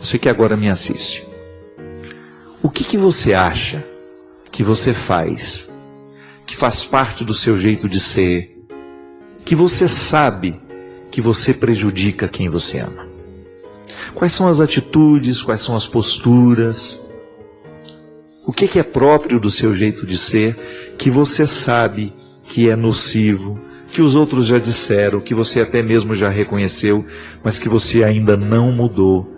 você que agora me assiste, o que você acha que você faz, que faz parte do seu jeito de ser, que você sabe que você prejudica quem você ama? Quais são as atitudes, quais são as posturas? O que é próprio do seu jeito de ser, que você sabe que é nocivo, que os outros já disseram, que você até mesmo já reconheceu, mas que você ainda não mudou,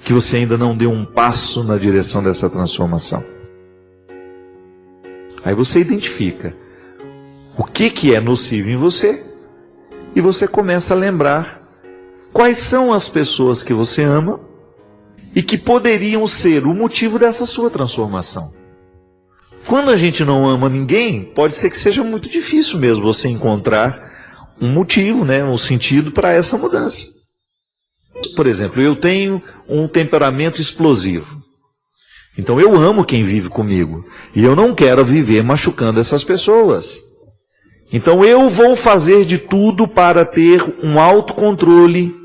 que você ainda não deu um passo na direção dessa transformação? Aí você identifica o que é nocivo em você e você começa a lembrar quais são as pessoas que você ama e que poderiam ser o motivo dessa sua transformação. Quando a gente não ama ninguém, pode ser que seja muito difícil mesmo você encontrar um motivo, um sentido para essa mudança. Por exemplo, eu tenho um temperamento explosivo. Então eu amo quem vive comigo e eu não quero viver machucando essas pessoas. Então eu vou fazer de tudo para ter um autocontrole,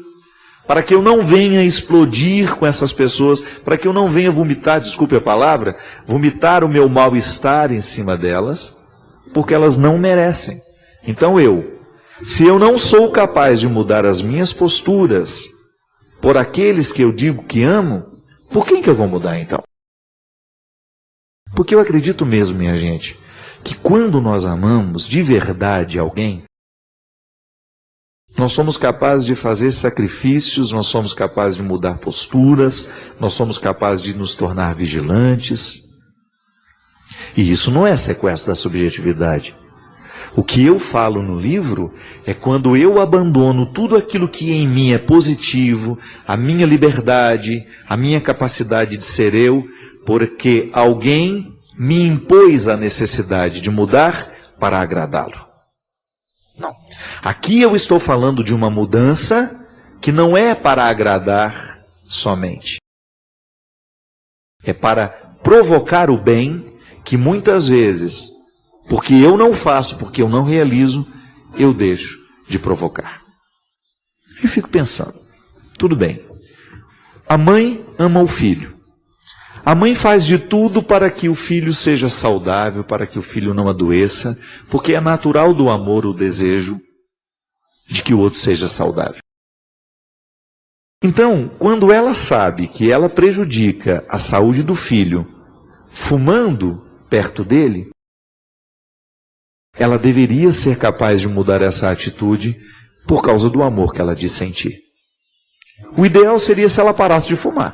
para que eu não venha explodir com essas pessoas, para que eu não venha vomitar, desculpe a palavra, vomitar o meu mal-estar em cima delas, porque elas não merecem. Então se eu não sou capaz de mudar as minhas posturas por aqueles que eu digo que amo, por quem que eu vou mudar então? Porque eu acredito mesmo, minha gente, que quando nós amamos de verdade alguém, nós somos capazes de fazer sacrifícios, nós somos capazes de mudar posturas, nós somos capazes de nos tornar vigilantes. E isso não é sequestro da subjetividade. O que eu falo no livro é quando eu abandono tudo aquilo que em mim é positivo, a minha liberdade, a minha capacidade de ser eu, porque alguém me impôs a necessidade de mudar para agradá-lo. Não. Aqui eu estou falando de uma mudança que não é para agradar somente. É para provocar o bem que muitas vezes, porque eu não faço, porque eu não realizo, eu deixo de provocar. Eu fico pensando, tudo bem, a mãe ama o filho. A mãe faz de tudo para que o filho seja saudável, para que o filho não adoeça, porque é natural do amor o desejo de que o outro seja saudável. Então, quando ela sabe que ela prejudica a saúde do filho fumando perto dele, ela deveria ser capaz de mudar essa atitude por causa do amor que ela diz sentir. O ideal seria se ela parasse de fumar.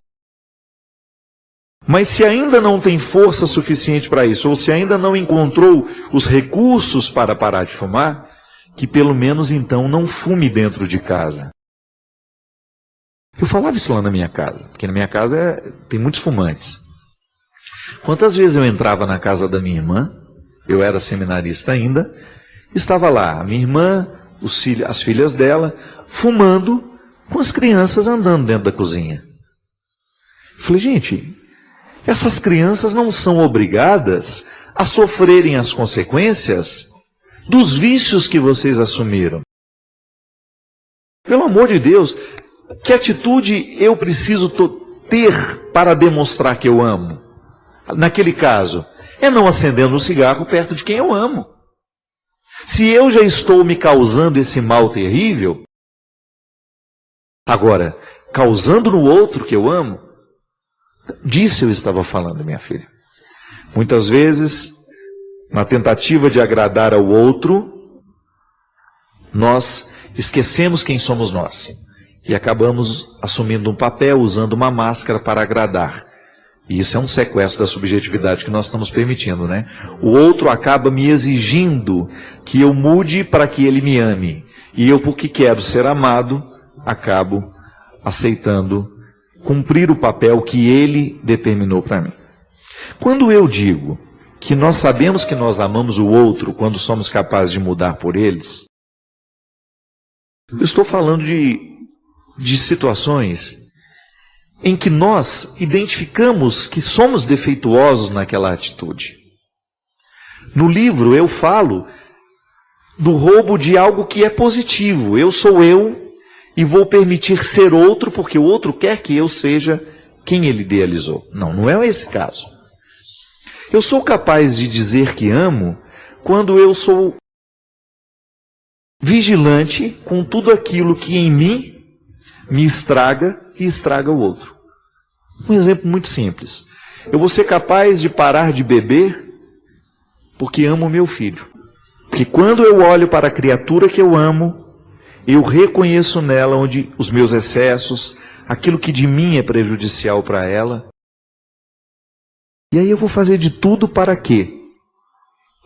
Mas se ainda não tem força suficiente para isso, ou se ainda não encontrou os recursos para parar de fumar, que pelo menos então não fume dentro de casa. Eu falava isso lá na minha casa, porque na minha casa tem muitos fumantes. Quantas vezes eu entrava na casa da minha irmã, eu era seminarista ainda, estava lá a minha irmã, as filhas dela, fumando, com as crianças andando dentro da cozinha. Eu falei, gente, essas crianças não são obrigadas a sofrerem as consequências dos vícios que vocês assumiram. Pelo amor de Deus, que atitude eu preciso ter para demonstrar que eu amo? Naquele caso, é não acendendo um cigarro perto de quem eu amo. Se eu já estou me causando esse mal terrível, agora, causando no outro que eu amo, disso eu estava falando, minha filha. Muitas vezes, na tentativa de agradar ao outro, nós esquecemos quem somos nós. E acabamos assumindo um papel, usando uma máscara para agradar. E isso é um sequestro da subjetividade que nós estamos permitindo, né? O outro acaba me exigindo que eu mude para que ele me ame. E eu, porque quero ser amado, acabo aceitando cumprir o papel que ele determinou para mim. Quando eu digo que nós sabemos que nós amamos o outro quando somos capazes de mudar por eles, eu estou falando de situações em que nós identificamos que somos defeituosos naquela atitude. No livro eu falo do roubo de algo que é positivo. Eu sou eu e vou permitir ser outro porque o outro quer que eu seja quem ele idealizou. Não, não é esse caso. Eu sou capaz de dizer que amo quando eu sou vigilante com tudo aquilo que em mim me estraga e estraga o outro. Um exemplo muito simples. Eu vou ser capaz de parar de beber porque amo meu filho. Porque quando eu olho para a criatura que eu amo, eu reconheço nela onde os meus excessos, aquilo que de mim é prejudicial para ela. E aí eu vou fazer de tudo para que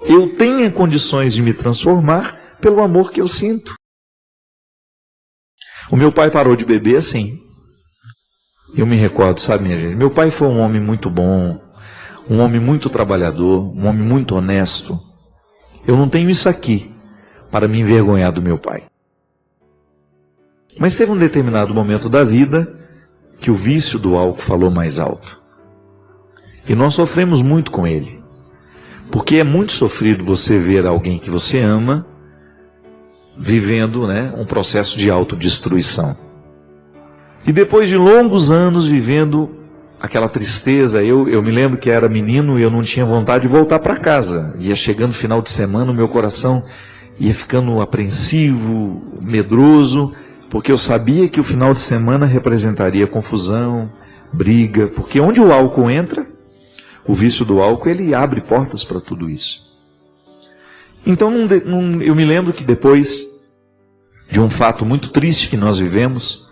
eu tenha condições de me transformar pelo amor que eu sinto. O meu pai parou de beber assim. Eu me recordo, sabe, minha gente? Meu pai foi um homem muito bom, um homem muito trabalhador, um homem muito honesto. Eu não tenho isso aqui para me envergonhar do meu pai. Mas teve um determinado momento da vida que o vício do álcool falou mais alto. E nós sofremos muito com ele. Porque é muito sofrido você ver alguém que você ama vivendo, um processo de autodestruição. E depois de longos anos vivendo aquela tristeza, eu me lembro que era menino e eu não tinha vontade de voltar para casa. Ia chegando o final de semana, o meu coração ia ficando apreensivo, medroso, porque eu sabia que o final de semana representaria confusão, briga, porque onde o álcool entra, o vício do álcool, ele abre portas para tudo isso. Então eu me lembro que depois de um fato muito triste que nós vivemos,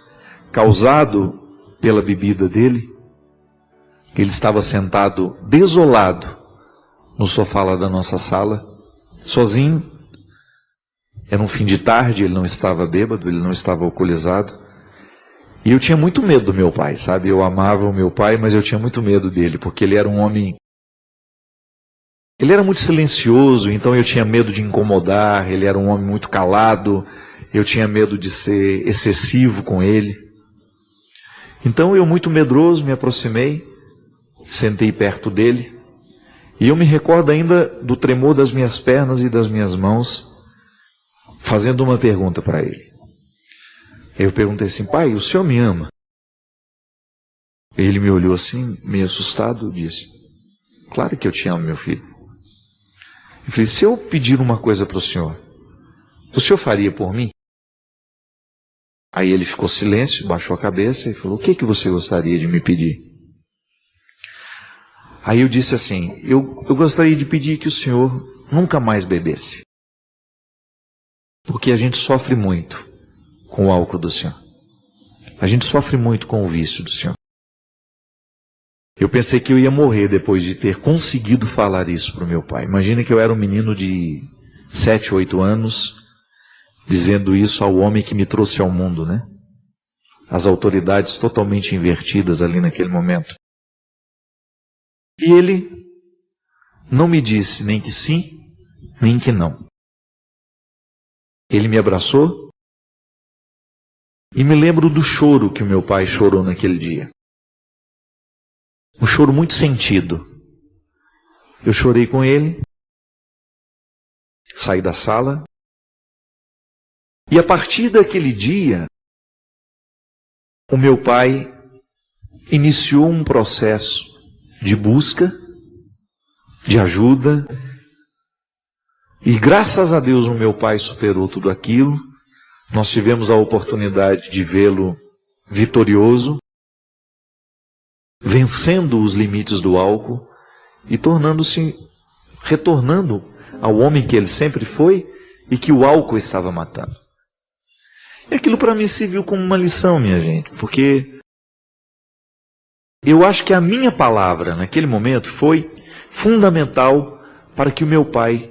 causado pela bebida dele, ele estava sentado desolado no sofá lá da nossa sala, sozinho. Era um fim de tarde, ele não estava bêbado, ele não estava alcoolizado. E eu tinha muito medo do meu pai, sabe? Eu amava o meu pai, mas eu tinha muito medo dele, porque ele era um homem... Ele era muito silencioso, então eu tinha medo de incomodar, ele era um homem muito calado, eu tinha medo de ser excessivo com ele. Então eu, muito medroso, me aproximei, sentei perto dele, e eu me recordo ainda do tremor das minhas pernas e das minhas mãos, fazendo uma pergunta para ele. Eu perguntei assim: pai, o senhor me ama? Ele me olhou assim, meio assustado, e disse: claro que eu te amo, meu filho. Eu falei: se eu pedir uma coisa para o senhor faria por mim? Aí ele ficou silêncio, baixou a cabeça e falou: o que você gostaria de me pedir? Aí eu disse assim: eu gostaria de pedir que o senhor nunca mais bebesse. Porque a gente sofre muito com o álcool do senhor. A gente sofre muito com o vício do senhor. Eu pensei que eu ia morrer depois de ter conseguido falar isso para o meu pai. Imagina que eu era um menino de 7, 8 anos, dizendo isso ao homem que me trouxe ao mundo, As autoridades totalmente invertidas ali naquele momento. E ele não me disse nem que sim, nem que não. Ele me abraçou e me lembro do choro que o meu pai chorou naquele dia. Um choro muito sentido. Eu chorei com ele, saí da sala, e a partir daquele dia, o meu pai iniciou um processo de busca, de ajuda, e graças a Deus o meu pai superou tudo aquilo. Nós tivemos a oportunidade de vê-lo vitorioso, vencendo os limites do álcool e retornando ao homem que ele sempre foi e que o álcool estava matando. E aquilo para mim serviu como uma lição, minha gente, porque eu acho que a minha palavra naquele momento foi fundamental para que o meu pai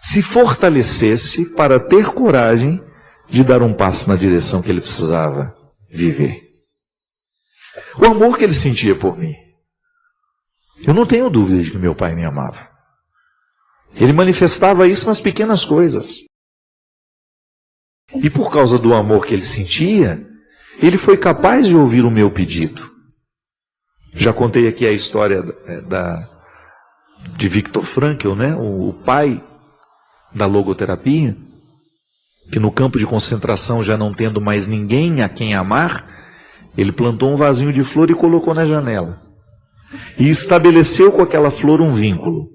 se fortalecesse para ter coragem de dar um passo na direção que ele precisava viver. O amor que ele sentia por mim. Eu não tenho dúvida de que meu pai me amava. Ele manifestava isso nas pequenas coisas. E por causa do amor que ele sentia, ele foi capaz de ouvir o meu pedido. Já contei aqui a história de Viktor Frankl, o pai da logoterapia. que no campo de concentração, já não tendo mais ninguém a quem amar, ele plantou um vasinho de flor e colocou na janela. E estabeleceu com aquela flor um vínculo.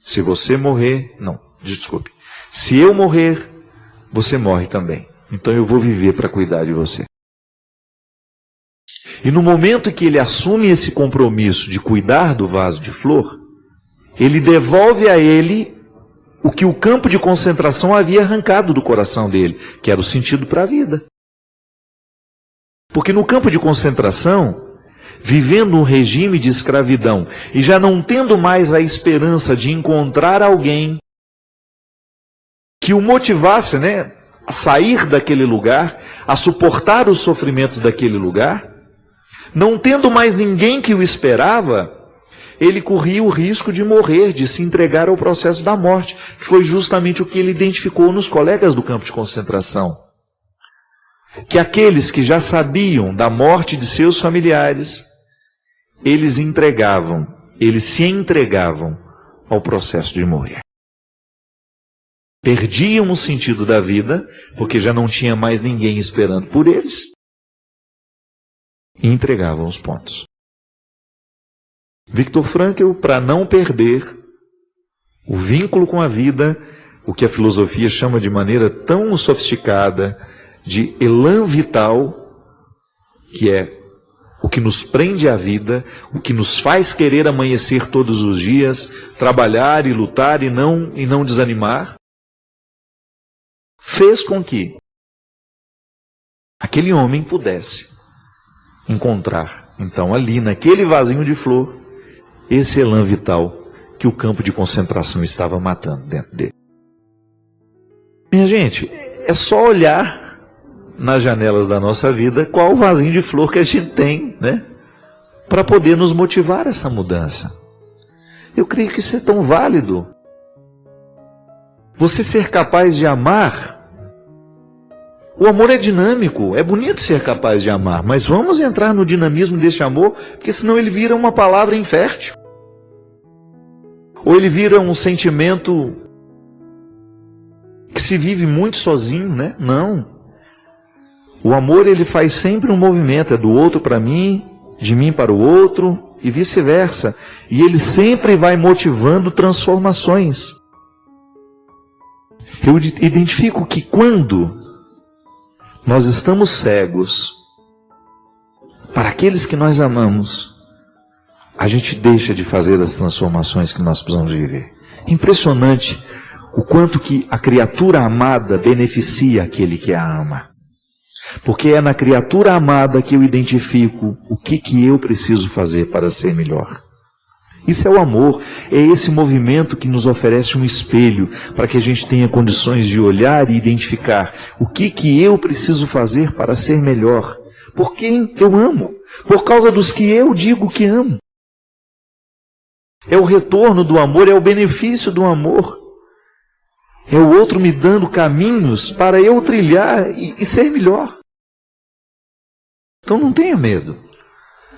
Se você morrer, não, desculpe. Se eu morrer, você morre também. Então eu vou viver para cuidar de você. E no momento em que ele assume esse compromisso de cuidar do vaso de flor, ele devolve a ele o que o campo de concentração havia arrancado do coração dele, que era o sentido para a vida. Porque no campo de concentração, vivendo um regime de escravidão e já não tendo mais a esperança de encontrar alguém que o motivasse, a sair daquele lugar, a suportar os sofrimentos daquele lugar, não tendo mais ninguém que o esperava, ele corria o risco de morrer, de se entregar ao processo da morte. Foi justamente o que ele identificou nos colegas do campo de concentração. Que aqueles que já sabiam da morte de seus familiares, eles se entregavam ao processo de morrer. Perdiam o sentido da vida, porque já não tinha mais ninguém esperando por eles, e entregavam os pontos. Viktor Frankl, para não perder o vínculo com a vida, o que a filosofia chama de maneira tão sofisticada, de elan vital, que é o que nos prende à vida, o que nos faz querer amanhecer todos os dias, trabalhar e lutar e não desanimar, fez com que aquele homem pudesse encontrar, então, ali naquele vasinho de flor, esse elan vital que o campo de concentração estava matando dentro dele. Minha gente, é só olhar nas janelas da nossa vida qual o vasinho de flor que a gente tem, para poder nos motivar a essa mudança. Eu creio que isso é tão válido. Você ser capaz de amar. O amor é dinâmico, é bonito ser capaz de amar, mas vamos entrar no dinamismo desse amor, porque senão ele vira uma palavra infértil. Ou ele vira um sentimento que se vive muito sozinho, Não. O amor, ele faz sempre um movimento, é do outro para mim, de mim para o outro, e vice-versa. E ele sempre vai motivando transformações. Eu identifico que quando nós estamos cegos para aqueles que nós amamos, a gente deixa de fazer as transformações que nós precisamos viver. Impressionante o quanto que a criatura amada beneficia aquele que a ama. Porque é na criatura amada que eu identifico o que eu preciso fazer para ser melhor. Isso é o amor, é esse movimento que nos oferece um espelho para que a gente tenha condições de olhar e identificar o que eu preciso fazer para ser melhor. Por quem eu amo, por causa dos que eu digo que amo. É o retorno do amor, é o benefício do amor. É o outro me dando caminhos para eu trilhar e ser melhor. Então não tenha medo.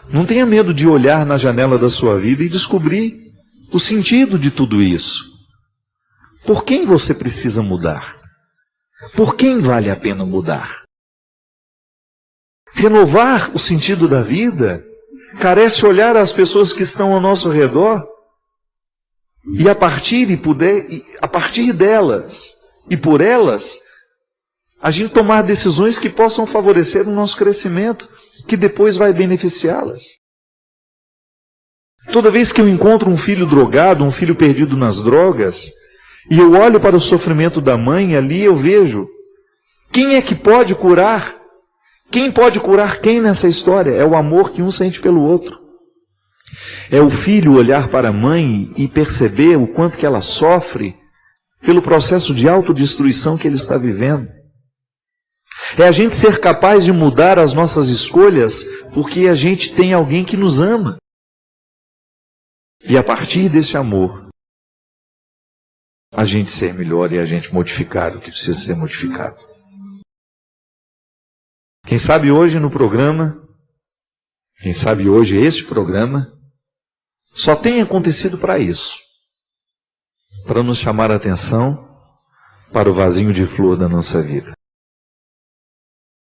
Não tenha medo de olhar na janela da sua vida e descobrir o sentido de tudo isso. Por quem você precisa mudar? Por quem vale a pena mudar? Renovar o sentido da vida carece olhar as pessoas que estão ao nosso redor e a partir delas e por elas, a gente tomar decisões que possam favorecer o nosso crescimento, que depois vai beneficiá-las. Toda vez que eu encontro um filho drogado, um filho perdido nas drogas, e eu olho para o sofrimento da mãe, ali eu vejo quem é que pode curar? Quem pode curar quem nessa história? É o amor que um sente pelo outro. É o filho olhar para a mãe e perceber o quanto que ela sofre pelo processo de autodestruição que ele está vivendo. É a gente ser capaz de mudar as nossas escolhas porque a gente tem alguém que nos ama. E a partir desse amor, a gente ser melhor e a gente modificar o que precisa ser modificado. Quem sabe hoje no programa, quem sabe hoje esse programa, só tem acontecido para isso. Para nos chamar a atenção para o vasinho de flor da nossa vida.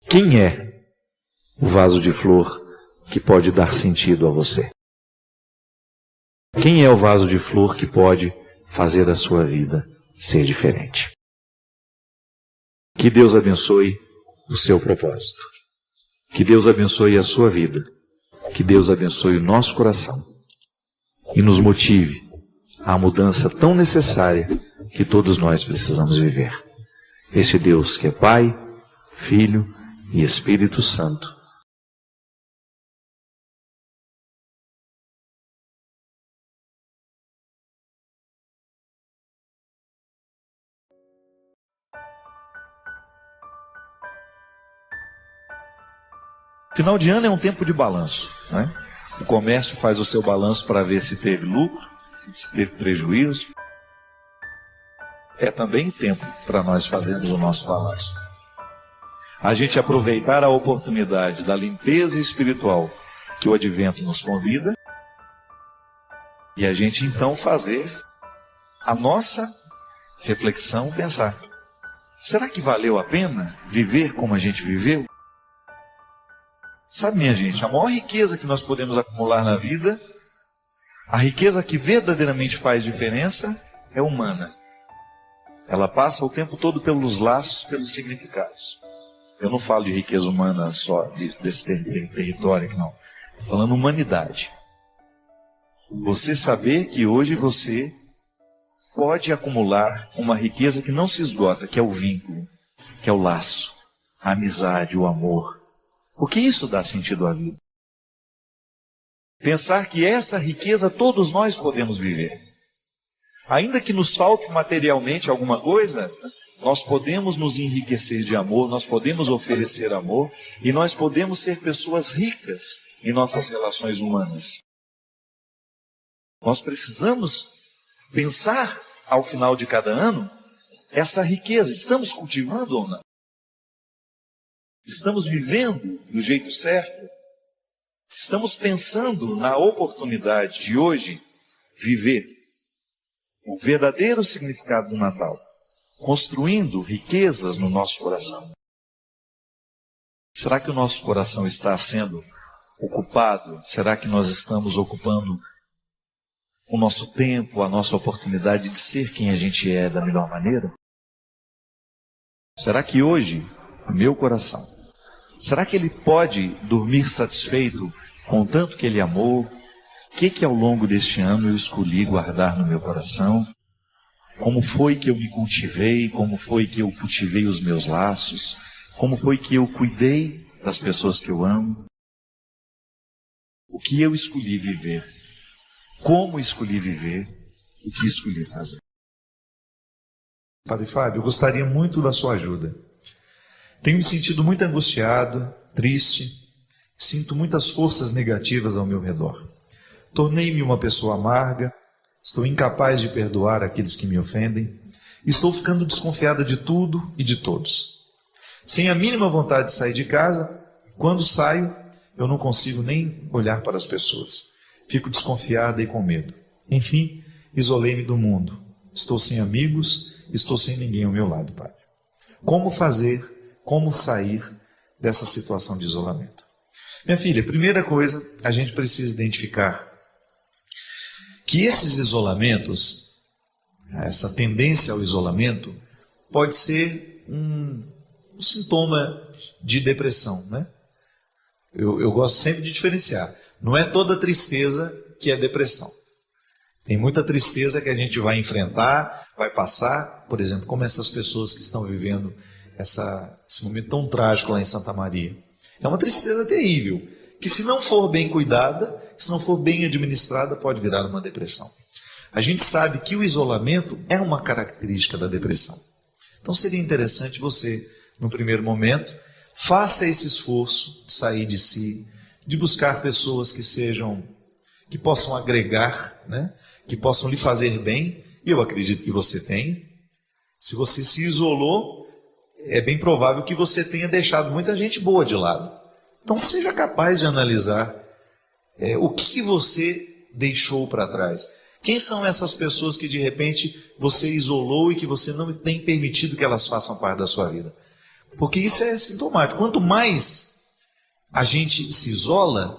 Quem é o vaso de flor que pode dar sentido a você? Quem é o vaso de flor que pode fazer a sua vida ser diferente? Que Deus abençoe o seu propósito. Que Deus abençoe a sua vida. Que Deus abençoe o nosso coração. E nos motive à mudança tão necessária que todos nós precisamos viver. Esse Deus que é Pai, Filho e Espírito Santo. Final de ano é um tempo de balanço, né? O comércio faz o seu balanço para ver se teve lucro, se teve prejuízo. É também tempo para nós fazermos o nosso balanço. A gente aproveitar a oportunidade da limpeza espiritual que o Advento nos convida e a gente então fazer a nossa reflexão, pensar: será que valeu a pena viver como a gente viveu? Sabe, minha gente, a maior riqueza que nós podemos acumular na vida, a riqueza que verdadeiramente faz diferença, é humana. Ela passa o tempo todo pelos laços, pelos significados. Eu não falo de riqueza humana só desse território, não. Estou falando humanidade. Você saber que hoje você pode acumular uma riqueza que não se esgota, que é o vínculo, que é o laço, a amizade, o amor. Porque isso dá sentido à vida. Pensar que essa riqueza todos nós podemos viver. Ainda que nos falte materialmente alguma coisa, nós podemos nos enriquecer de amor, nós podemos oferecer amor e nós podemos ser pessoas ricas em nossas relações humanas. Nós precisamos pensar ao final de cada ano essa riqueza. Estamos cultivando ou não? Estamos vivendo do jeito certo? Estamos pensando na oportunidade de hoje viver o verdadeiro significado do Natal, construindo riquezas no nosso coração? Será que o nosso coração está sendo ocupado? Será que nós estamos ocupando o nosso tempo, a nossa oportunidade de ser quem a gente é da melhor maneira? Será que hoje o meu coração, será que ele pode dormir satisfeito com o tanto que ele amou? O que ao longo deste ano eu escolhi guardar no meu coração? Como foi que eu me cultivei? Como foi que eu cultivei os meus laços? Como foi que eu cuidei das pessoas que eu amo? O que eu escolhi viver? Como escolhi viver? O que escolhi fazer? Padre Fábio, eu gostaria muito da sua ajuda. Tenho me sentido muito angustiado, triste, sinto muitas forças negativas ao meu redor. Tornei-me uma pessoa amarga, estou incapaz de perdoar aqueles que me ofendem, estou ficando desconfiada de tudo e de todos. Sem a mínima vontade de sair de casa, quando saio, eu não consigo nem olhar para as pessoas. Fico desconfiada e com medo. Enfim, isolei-me do mundo. Estou sem amigos, estou sem ninguém ao meu lado, Padre. Como fazer? Como sair dessa situação de isolamento? Minha filha, primeira coisa, a gente precisa identificar que esses isolamentos, essa tendência ao isolamento, pode ser um sintoma de depressão, né? Eu gosto sempre de diferenciar. Não é toda tristeza que é depressão. Tem muita tristeza que a gente vai enfrentar, vai passar, por exemplo, como essas pessoas que estão vivendo esse momento tão trágico lá em Santa Maria. É uma tristeza terrível, que se não for bem cuidada, se não for bem administrada, pode virar uma depressão. A gente sabe que o isolamento é uma característica da depressão. Então seria interessante você, no primeiro momento, faça esse esforço de sair de si, de buscar pessoas que possam agregar, né? Que possam lhe fazer bem, e eu acredito que você tem. Se você se isolou, é bem provável que você tenha deixado muita gente boa de lado. Então seja capaz de analisar o que você deixou para trás. Quem são essas pessoas que de repente você isolou e que você não tem permitido que elas façam parte da sua vida? Porque isso é sintomático. Quanto mais a gente se isola,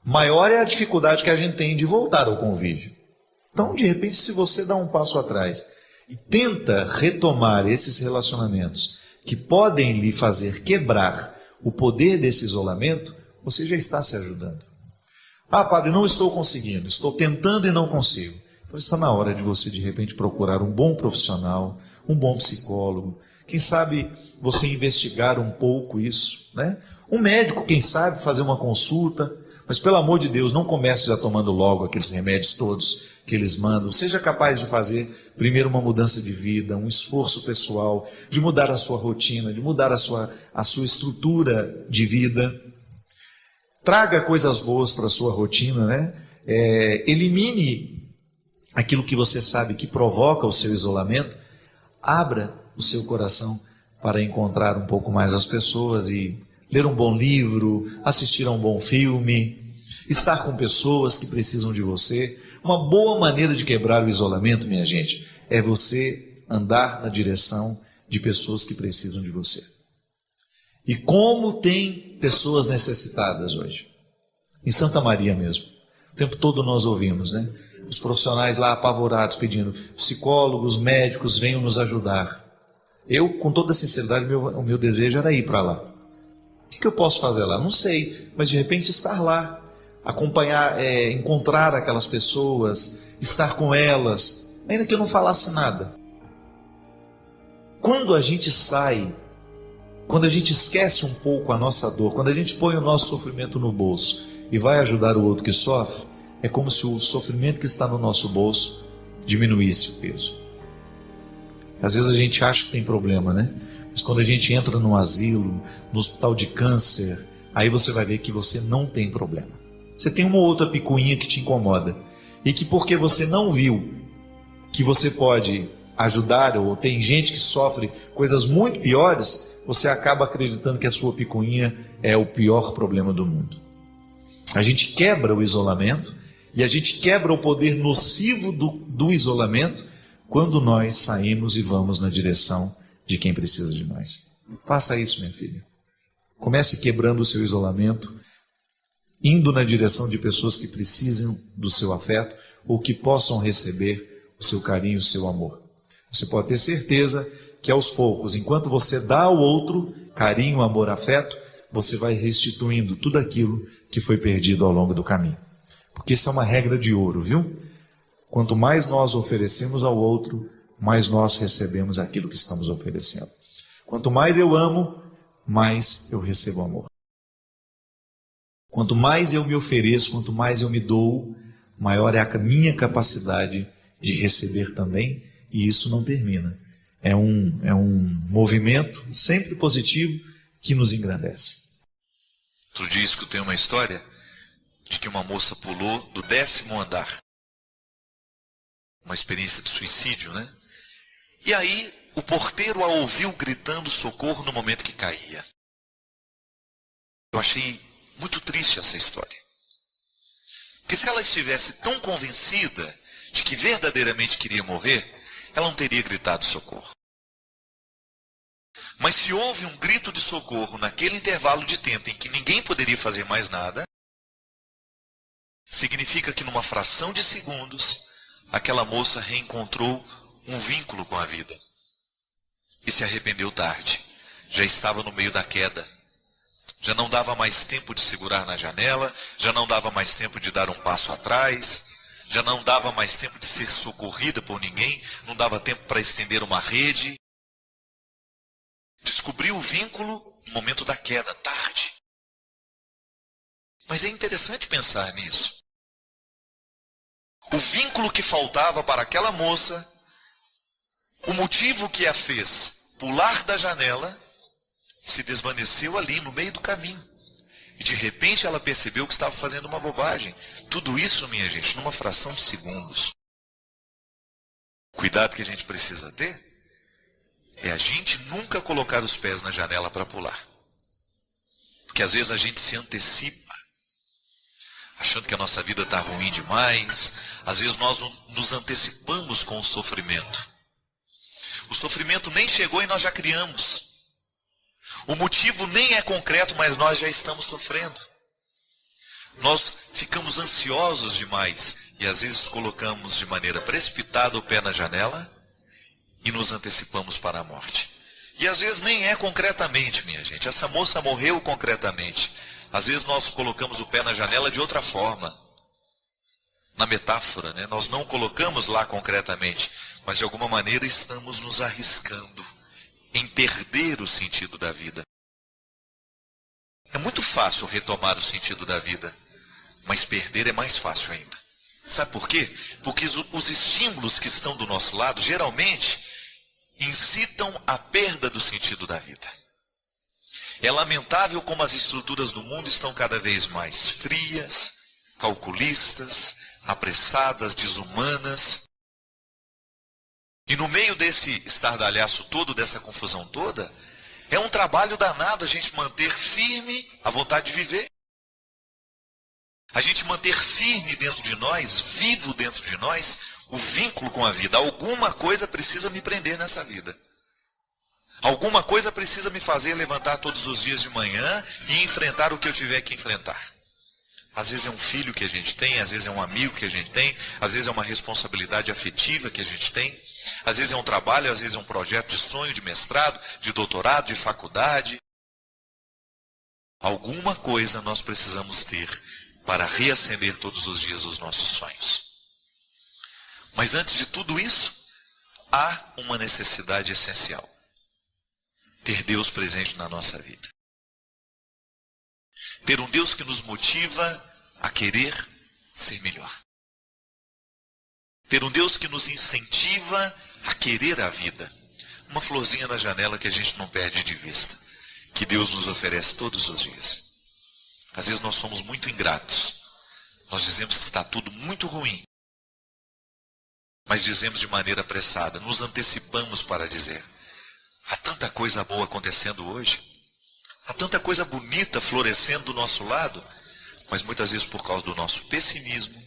maior é a dificuldade que a gente tem de voltar ao convívio. Então, de repente, se você dá um passo atrás e tenta retomar esses relacionamentos que podem lhe fazer quebrar o poder desse isolamento, você já está se ajudando. Ah, padre, não estou conseguindo, estou tentando e não consigo. Então está na hora de você, de repente, procurar um bom profissional, um bom psicólogo. Quem sabe você investigar um pouco isso, né? Um médico, quem sabe, fazer uma consulta. Mas, pelo amor de Deus, não comece já tomando logo aqueles remédios todos que eles mandam. Seja capaz de fazer primeiro uma mudança de vida, um esforço pessoal, de mudar a sua rotina, de mudar a sua estrutura de vida. Traga coisas boas para a sua rotina, né? Elimine aquilo que você sabe que provoca o seu isolamento. Abra o seu coração para encontrar um pouco mais as pessoas e ler um bom livro, assistir a um bom filme, estar com pessoas que precisam de você. Uma boa maneira de quebrar o isolamento, minha gente, é você andar na direção de pessoas que precisam de você. E como tem pessoas necessitadas hoje. Em Santa Maria mesmo. O tempo todo nós ouvimos, né? Os profissionais lá apavorados pedindo, psicólogos, médicos, venham nos ajudar. Eu, com toda sinceridade, o meu desejo era ir para lá. O que eu posso fazer lá? Não sei, mas de repente estar lá, acompanhar, encontrar aquelas pessoas, estar com elas, ainda que eu não falasse nada. Quando a gente sai, quando a gente esquece um pouco a nossa dor, quando a gente põe o nosso sofrimento no bolso e vai ajudar o outro que sofre, é como se o sofrimento que está no nosso bolso diminuísse o peso. Às vezes a gente acha que tem problema, né? Mas quando a gente entra num asilo, no hospital de câncer, aí você vai ver que você não tem problema. Você tem uma ou outra picuinha que te incomoda. E que porque você não viu que você pode ajudar, ou tem gente que sofre coisas muito piores, você acaba acreditando que a sua picuinha é o pior problema do mundo. A gente quebra o isolamento e a gente quebra o poder nocivo do isolamento quando nós saímos e vamos na direção de quem precisa de nós. Faça isso, minha filha. Comece quebrando o seu isolamento, indo na direção de pessoas que precisam do seu afeto ou que possam receber o seu carinho, o seu amor. Você pode ter certeza que aos poucos, enquanto você dá ao outro carinho, amor, afeto, você vai restituindo tudo aquilo que foi perdido ao longo do caminho. Porque isso é uma regra de ouro, viu? Quanto mais nós oferecemos ao outro, mais nós recebemos aquilo que estamos oferecendo. Quanto mais eu amo, mais eu recebo amor. Quanto mais eu me ofereço, quanto mais eu me dou, maior é a minha capacidade de receber também, e isso não termina. É um movimento sempre positivo que nos engrandece. Outro dia escutei uma história de que uma moça pulou do 10º andar. Uma experiência de suicídio, né? E aí o porteiro a ouviu gritando socorro no momento que caía. Eu achei muito triste essa história. Porque se ela estivesse tão convencida de que verdadeiramente queria morrer, ela não teria gritado socorro. Mas se houve um grito de socorro naquele intervalo de tempo em que ninguém poderia fazer mais nada, significa que numa fração de segundos, aquela moça reencontrou um vínculo com a vida. E se arrependeu tarde. Já estava no meio da queda. Já não dava mais tempo de segurar na janela, já não dava mais tempo de dar um passo atrás, já não dava mais tempo de ser socorrida por ninguém, não dava tempo para estender uma rede. Descobriu o vínculo no momento da queda, tarde. Mas é interessante pensar nisso. O vínculo que faltava para aquela moça, o motivo que a fez pular da janela, se desvaneceu ali no meio do caminho. E de repente ela percebeu que estava fazendo uma bobagem. Tudo isso, minha gente, numa fração de segundos. O cuidado que a gente precisa ter é a gente nunca colocar os pés na janela para pular. Porque às vezes a gente se antecipa. achando que a nossa vida está ruim demais. Às vezes nós nos antecipamos com o sofrimento. O sofrimento nem chegou e nós já criamos. O motivo nem é concreto, mas nós já estamos sofrendo. Nós ficamos ansiosos demais e às vezes colocamos de maneira precipitada o pé na janela e nos antecipamos para a morte. E às vezes nem é concretamente, minha gente. Essa moça morreu concretamente. Às vezes nós colocamos o pé na janela de outra forma. Na metáfora, né? Nós não colocamos lá concretamente, mas de alguma maneira estamos nos arriscando em perder o sentido da vida. É muito fácil retomar o sentido da vida, mas perder é mais fácil ainda. Sabe por quê? Porque os estímulos que estão do nosso lado, geralmente, incitam a perda do sentido da vida. É lamentável como as estruturas do mundo estão cada vez mais frias, calculistas, apressadas, desumanas. E no meio desse estardalhaço todo, dessa confusão toda, é um trabalho danado a gente manter firme a vontade de viver. A gente manter firme dentro de nós, vivo dentro de nós, o vínculo com a vida. Alguma coisa precisa me prender nessa vida. Alguma coisa precisa me fazer levantar todos os dias de manhã e enfrentar o que eu tiver que enfrentar. Às vezes é um filho que a gente tem, às vezes é um amigo que a gente tem, às vezes é uma responsabilidade afetiva que a gente tem, às vezes é um trabalho, às vezes é um projeto de sonho, de mestrado, de doutorado, de faculdade. Alguma coisa nós precisamos ter para reacender todos os dias os nossos sonhos. Mas antes de tudo isso, há uma necessidade essencial: ter Deus presente na nossa vida. Ter um Deus que nos motiva a querer ser melhor. Ter um Deus que nos incentiva a querer a vida. Uma florzinha na janela que a gente não perde de vista, que Deus nos oferece todos os dias. Às vezes nós somos muito ingratos. Nós dizemos que está tudo muito ruim, mas dizemos de maneira apressada, nos antecipamos para dizer: há tanta coisa boa acontecendo hoje. Há tanta coisa bonita florescendo do nosso lado, mas muitas vezes por causa do nosso pessimismo,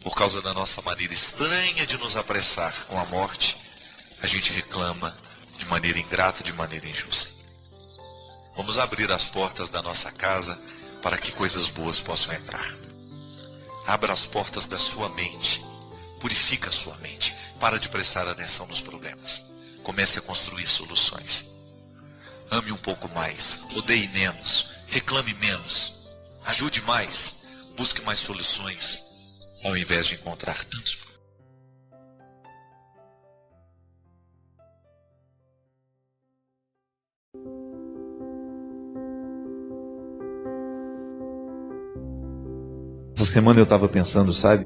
por causa da nossa maneira estranha de nos apressar com a morte, a gente reclama de maneira ingrata, de maneira injusta. Vamos abrir as portas da nossa casa para que coisas boas possam entrar. Abra as portas da sua mente, purifica a sua mente, para de prestar atenção nos problemas. Comece a construir soluções. Ame um pouco mais, odeie menos, reclame menos, ajude mais, busque mais soluções, ao invés de encontrar tantos problemas. Essa semana eu estava pensando, sabe?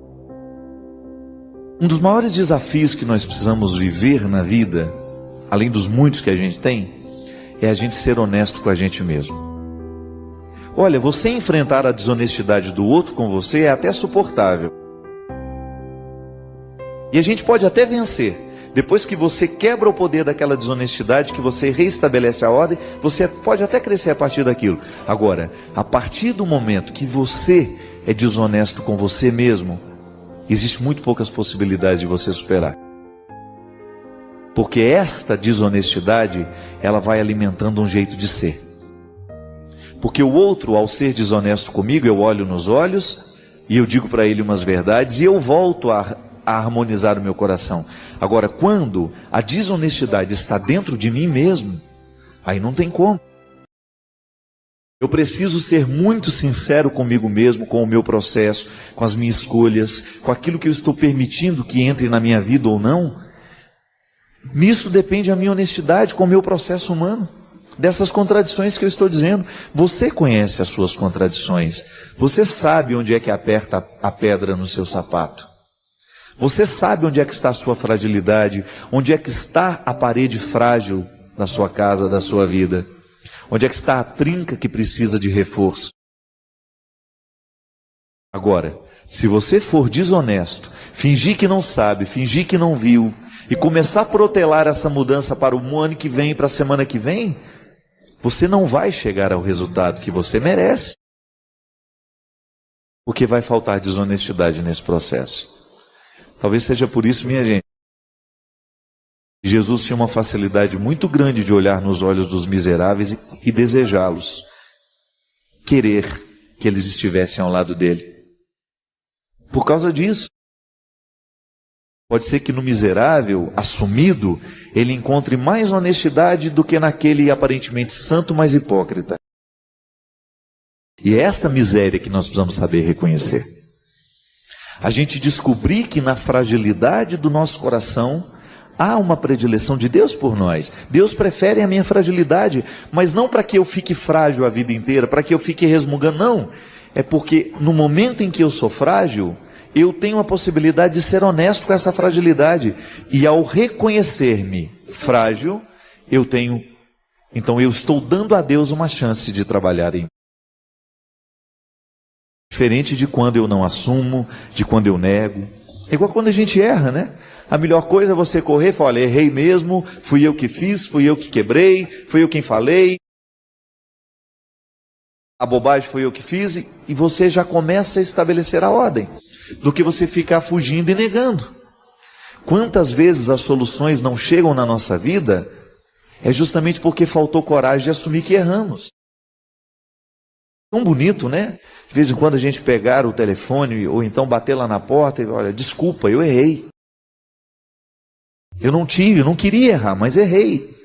Um dos maiores desafios que nós precisamos viver na vida, além dos muitos que a gente tem, é a gente ser honesto com a gente mesmo. Olha, você enfrentar a desonestidade do outro com você é até suportável. E a gente pode até vencer. Depois que você quebra o poder daquela desonestidade, que você reestabelece a ordem, você pode até crescer a partir daquilo. Agora, a partir do momento que você é desonesto com você mesmo, existe muito poucas possibilidades de você superar. Porque esta desonestidade, ela vai alimentando um jeito de ser. Porque o outro, ao ser desonesto comigo, eu olho nos olhos e eu digo para ele umas verdades e eu volto a harmonizar o meu coração. Agora, quando a desonestidade está dentro de mim mesmo, aí não tem como. Eu preciso ser muito sincero comigo mesmo, com o meu processo, com as minhas escolhas, com aquilo que eu estou permitindo que entre na minha vida ou não. Nisso depende a minha honestidade com o meu processo humano. Dessas contradições que eu estou dizendo. Você conhece as suas contradições. Você sabe onde é que aperta a pedra no seu sapato. Você sabe onde é que está a sua fragilidade, onde é que está a parede frágil da sua casa, da sua vida. Onde é que está a trinca que precisa de reforço. Agora, se você for desonesto, fingir que não sabe, fingir que não viu, e começar a protelar essa mudança para o ano que vem e para a semana que vem, você não vai chegar ao resultado que você merece. porque vai faltar desonestidade nesse processo. Talvez seja por isso, minha gente, Jesus tinha uma facilidade muito grande de olhar nos olhos dos miseráveis e desejá-los, querer que eles estivessem ao lado dele. Por causa disso, pode ser que no miserável, assumido, ele encontre mais honestidade do que naquele aparentemente santo, mas hipócrita. E é esta miséria que nós precisamos saber reconhecer. A gente descobrir que na fragilidade do nosso coração há uma predileção de Deus por nós. Deus prefere a minha fragilidade, mas não para que eu fique frágil a vida inteira, para que eu fique resmungando, não. É porque no momento em que eu sou frágil, eu tenho a possibilidade de ser honesto com essa fragilidade. E ao reconhecer-me frágil, então eu estou dando a Deus uma chance de trabalhar em mim. Diferente de quando eu não assumo, de quando eu nego. É igual quando a gente erra, né? A melhor coisa é você correr e falar, olha, errei mesmo, fui eu que fiz, fui eu que quebrei, fui eu quem falei. A bobagem foi eu que fiz, e você já começa a estabelecer a ordem, do que você ficar fugindo e negando. Quantas vezes as soluções não chegam na nossa vida, é justamente porque faltou coragem de assumir que erramos. Tão bonito, né? De vez em quando a gente pegar o telefone, ou então bater lá na porta e olha, desculpa, eu errei. Eu não queria errar, mas errei.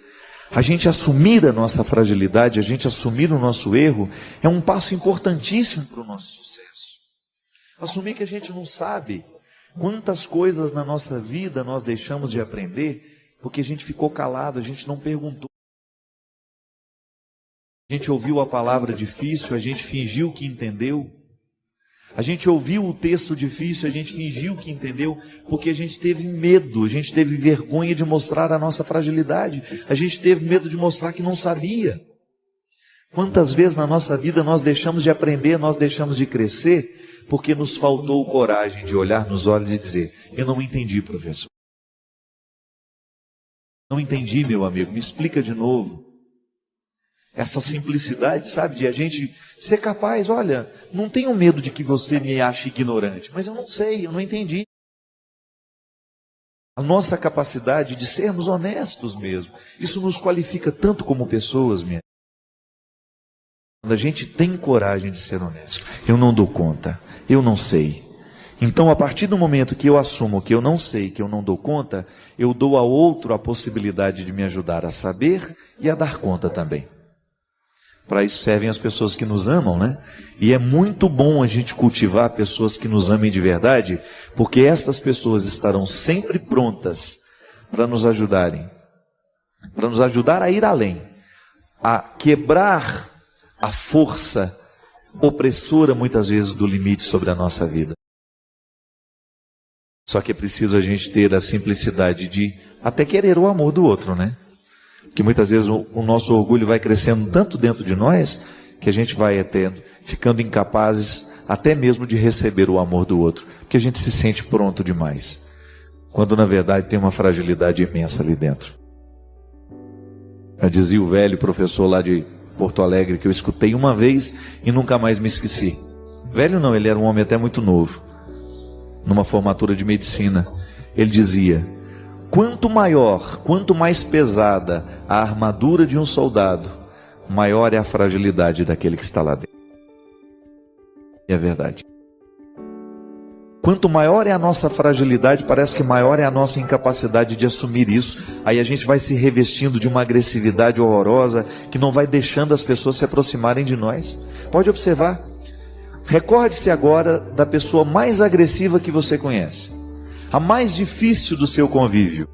A gente assumir a nossa fragilidade, a gente assumir o nosso erro, é um passo importantíssimo para o nosso sucesso. Assumir que a gente não sabe quantas coisas na nossa vida nós deixamos de aprender, porque a gente ficou calado, a gente não perguntou. A gente ouviu a palavra difícil, a gente fingiu que entendeu. A gente ouviu o texto difícil, a gente fingiu que entendeu, porque a gente teve medo, a gente teve vergonha de mostrar a nossa fragilidade, a gente teve medo de mostrar que não sabia. Quantas vezes na nossa vida nós deixamos de aprender, nós deixamos de crescer, porque nos faltou coragem de olhar nos olhos e dizer, eu não entendi, professor. Não entendi, meu amigo, me explica de novo. Essa simplicidade, sabe, de a gente ser capaz, olha, não tenho medo de que você me ache ignorante, mas eu não sei, eu não entendi. A nossa capacidade de sermos honestos mesmo, isso nos qualifica tanto como pessoas, minha. Quando a gente tem coragem de ser honesto, eu não dou conta, eu não sei. Então, a partir do momento que eu assumo que eu não sei, que eu não dou conta, eu dou a outro a possibilidade de me ajudar a saber e a dar conta também. Para isso servem as pessoas que nos amam, né? E é muito bom a gente cultivar pessoas que nos amem de verdade, porque estas pessoas estarão sempre prontas para nos ajudarem. Para nos ajudar a ir além. A quebrar a força opressora, muitas vezes, do limite sobre a nossa vida. Só que é preciso a gente ter a simplicidade de até querer o amor do outro, né? Que muitas vezes o nosso orgulho vai crescendo tanto dentro de nós, que a gente vai ficando incapazes até mesmo de receber o amor do outro, porque a gente se sente pronto demais, quando na verdade tem uma fragilidade imensa ali dentro. Já dizia o velho professor lá de Porto Alegre, que eu escutei uma vez e nunca mais me esqueci. Velho não, ele era um homem até muito novo, numa formatura de medicina. Ele dizia: quanto maior, quanto mais pesada a armadura de um soldado, maior é a fragilidade daquele que está lá dentro. É verdade. Quanto maior é a nossa fragilidade, parece que maior é a nossa incapacidade de assumir isso. Aí a gente vai se revestindo de uma agressividade horrorosa, que não vai deixando as pessoas se aproximarem de nós. Pode observar. Recorde-se agora da pessoa mais agressiva que você conhece, a mais difícil do seu convívio,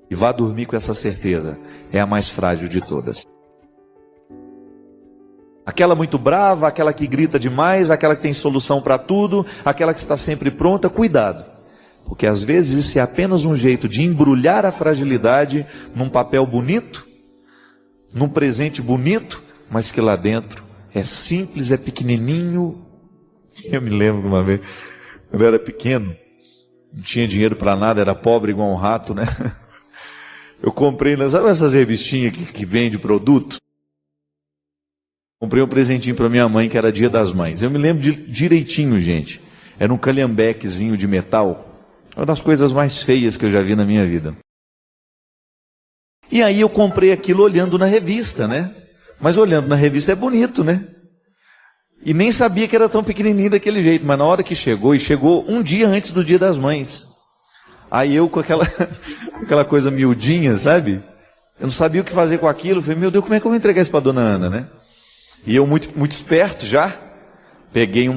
e vá dormir com essa certeza, é a mais frágil de todas. Aquela muito brava, aquela que grita demais, aquela que tem solução para tudo, aquela que está sempre pronta, cuidado, porque às vezes isso é apenas um jeito de embrulhar a fragilidade num papel bonito, num presente bonito, mas que lá dentro é simples, é pequenininho. Eu me lembro de uma vez, quando eu era pequeno, não tinha dinheiro para nada, era pobre igual um rato, né? Eu comprei, sabe essas revistinhas que vende produto? Comprei um presentinho para minha mãe, que era Dia das Mães. Eu me lembro direitinho, gente. Era um calhambequezinho de metal. Uma das coisas mais feias que eu já vi na minha vida. E aí eu comprei aquilo olhando na revista, né? Mas olhando na revista é bonito, né? E nem sabia que era tão pequenininho daquele jeito. Mas na hora que chegou, e chegou um dia antes do Dia das Mães. Aí eu com aquela coisa miudinha, sabe? Eu não sabia o que fazer com aquilo. Eu falei, meu Deus, como é que eu vou entregar isso para dona Ana, né? E eu, muito esperto já, peguei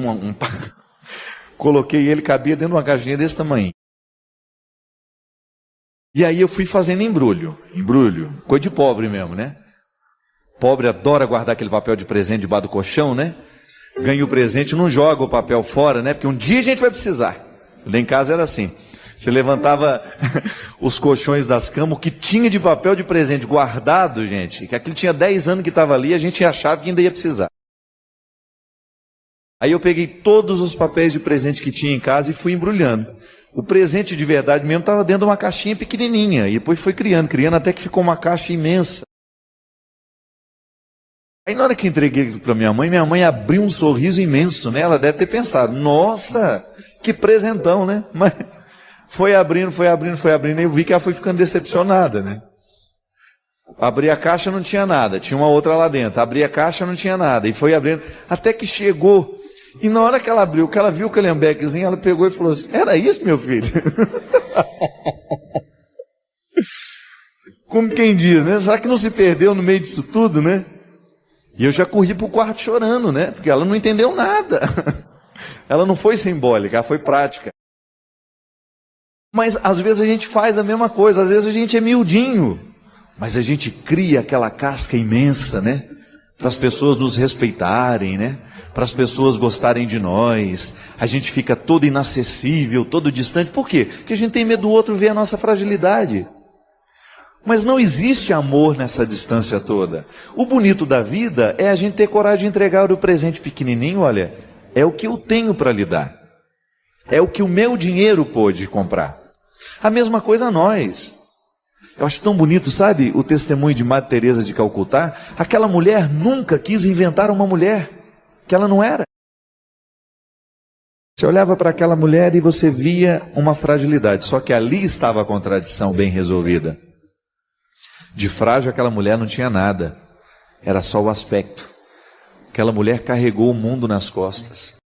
coloquei ele, cabia dentro de uma caixinha desse tamanho. E aí eu fui fazendo embrulho, coisa de pobre mesmo, né? Pobre adora guardar aquele papel de presente debaixo do colchão, né? Ganha o presente, não joga o papel fora, né? Porque um dia a gente vai precisar. Lá em casa era assim. Você levantava os colchões das camas, o que tinha de papel de presente guardado, gente, que aquilo tinha 10 anos que estava ali, a gente achava que ainda ia precisar. Aí eu peguei todos os papéis de presente que tinha em casa e fui embrulhando. O presente de verdade mesmo estava dentro de uma caixinha pequenininha, e depois foi criando até que ficou uma caixa imensa. Aí na hora que entreguei para minha mãe abriu um sorriso imenso, né? Ela deve ter pensado, nossa, que presentão, né? Mas foi abrindo, e eu vi que ela foi ficando decepcionada, né? Abri a caixa, não tinha nada, tinha uma outra lá dentro. Abri a caixa, não tinha nada, e foi abrindo, até que chegou. E na hora que ela abriu, que ela viu o calhambequezinho, ela pegou e falou assim, era isso, meu filho? Como quem diz, né? Será que não se perdeu no meio disso tudo, né? E eu já corri para o quarto chorando, né? Porque ela não entendeu nada. Ela não foi simbólica, ela foi prática. Mas às vezes a gente faz a mesma coisa, às vezes a gente é miudinho, mas a gente cria aquela casca imensa, né? Para as pessoas nos respeitarem, né? Para as pessoas gostarem de nós. A gente fica todo inacessível, todo distante. Por quê? Porque a gente tem medo do outro ver a nossa fragilidade. Mas não existe amor nessa distância toda. O bonito da vida é a gente ter coragem de entregar o presente pequenininho, olha, é o que eu tenho para lhe dar. É o que o meu dinheiro pôde comprar. A mesma coisa nós. Eu acho tão bonito, sabe, o testemunho de Madre Teresa de Calcutá. Aquela mulher nunca quis inventar uma mulher que ela não era. Você olhava para aquela mulher e você via uma fragilidade, só que ali estava a contradição bem resolvida. De frágil aquela mulher não tinha nada, era só o aspecto. Aquela mulher carregou o mundo nas costas.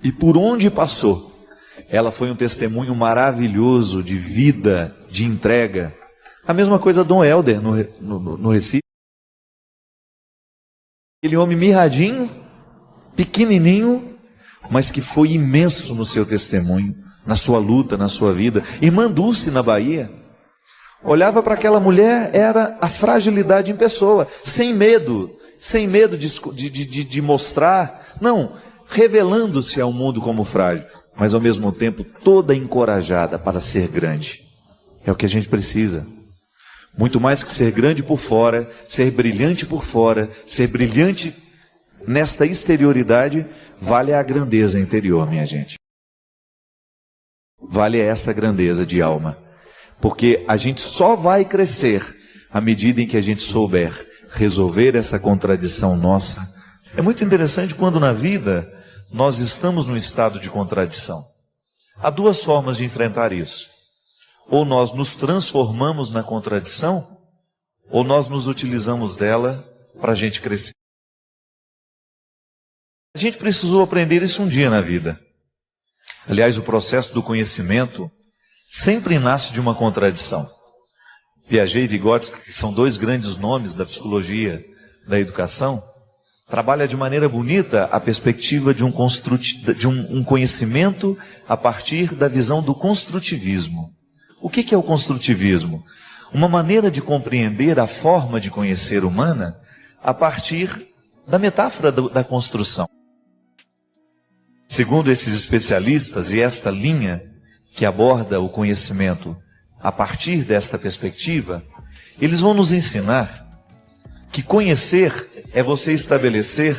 E por onde passou, ela foi um testemunho maravilhoso de vida, de entrega. A mesma coisa Dom Helder no Recife. Aquele homem mirradinho, pequenininho, mas que foi imenso no seu testemunho, na sua luta, na sua vida. Irmã Dulce na Bahia, olhava para aquela mulher, era a fragilidade em pessoa, sem medo de mostrar, não, revelando-se ao mundo como frágil, mas ao mesmo tempo toda encorajada para ser grande. É o que a gente precisa. Muito mais que ser grande por fora, ser brilhante por fora, ser brilhante nesta exterioridade, vale a grandeza interior, minha gente. Vale essa grandeza de alma. Porque a gente só vai crescer à medida em que a gente souber resolver essa contradição nossa. É muito interessante quando na vida nós estamos num estado de contradição. Há duas formas de enfrentar isso. Ou nós nos transformamos na contradição, ou nós nos utilizamos dela para a gente crescer. A gente precisou aprender isso um dia na vida. Aliás, o processo do conhecimento sempre nasce de uma contradição. Piaget e Vygotsky, que são dois grandes nomes da psicologia da educação, trabalha de maneira bonita a perspectiva de um conhecimento a partir da visão do construtivismo. O que é o construtivismo? Uma maneira de compreender a forma de conhecer humana a partir da metáfora da construção. Segundo esses especialistas, e esta linha que aborda o conhecimento a partir desta perspectiva, eles vão nos ensinar que conhecer é você estabelecer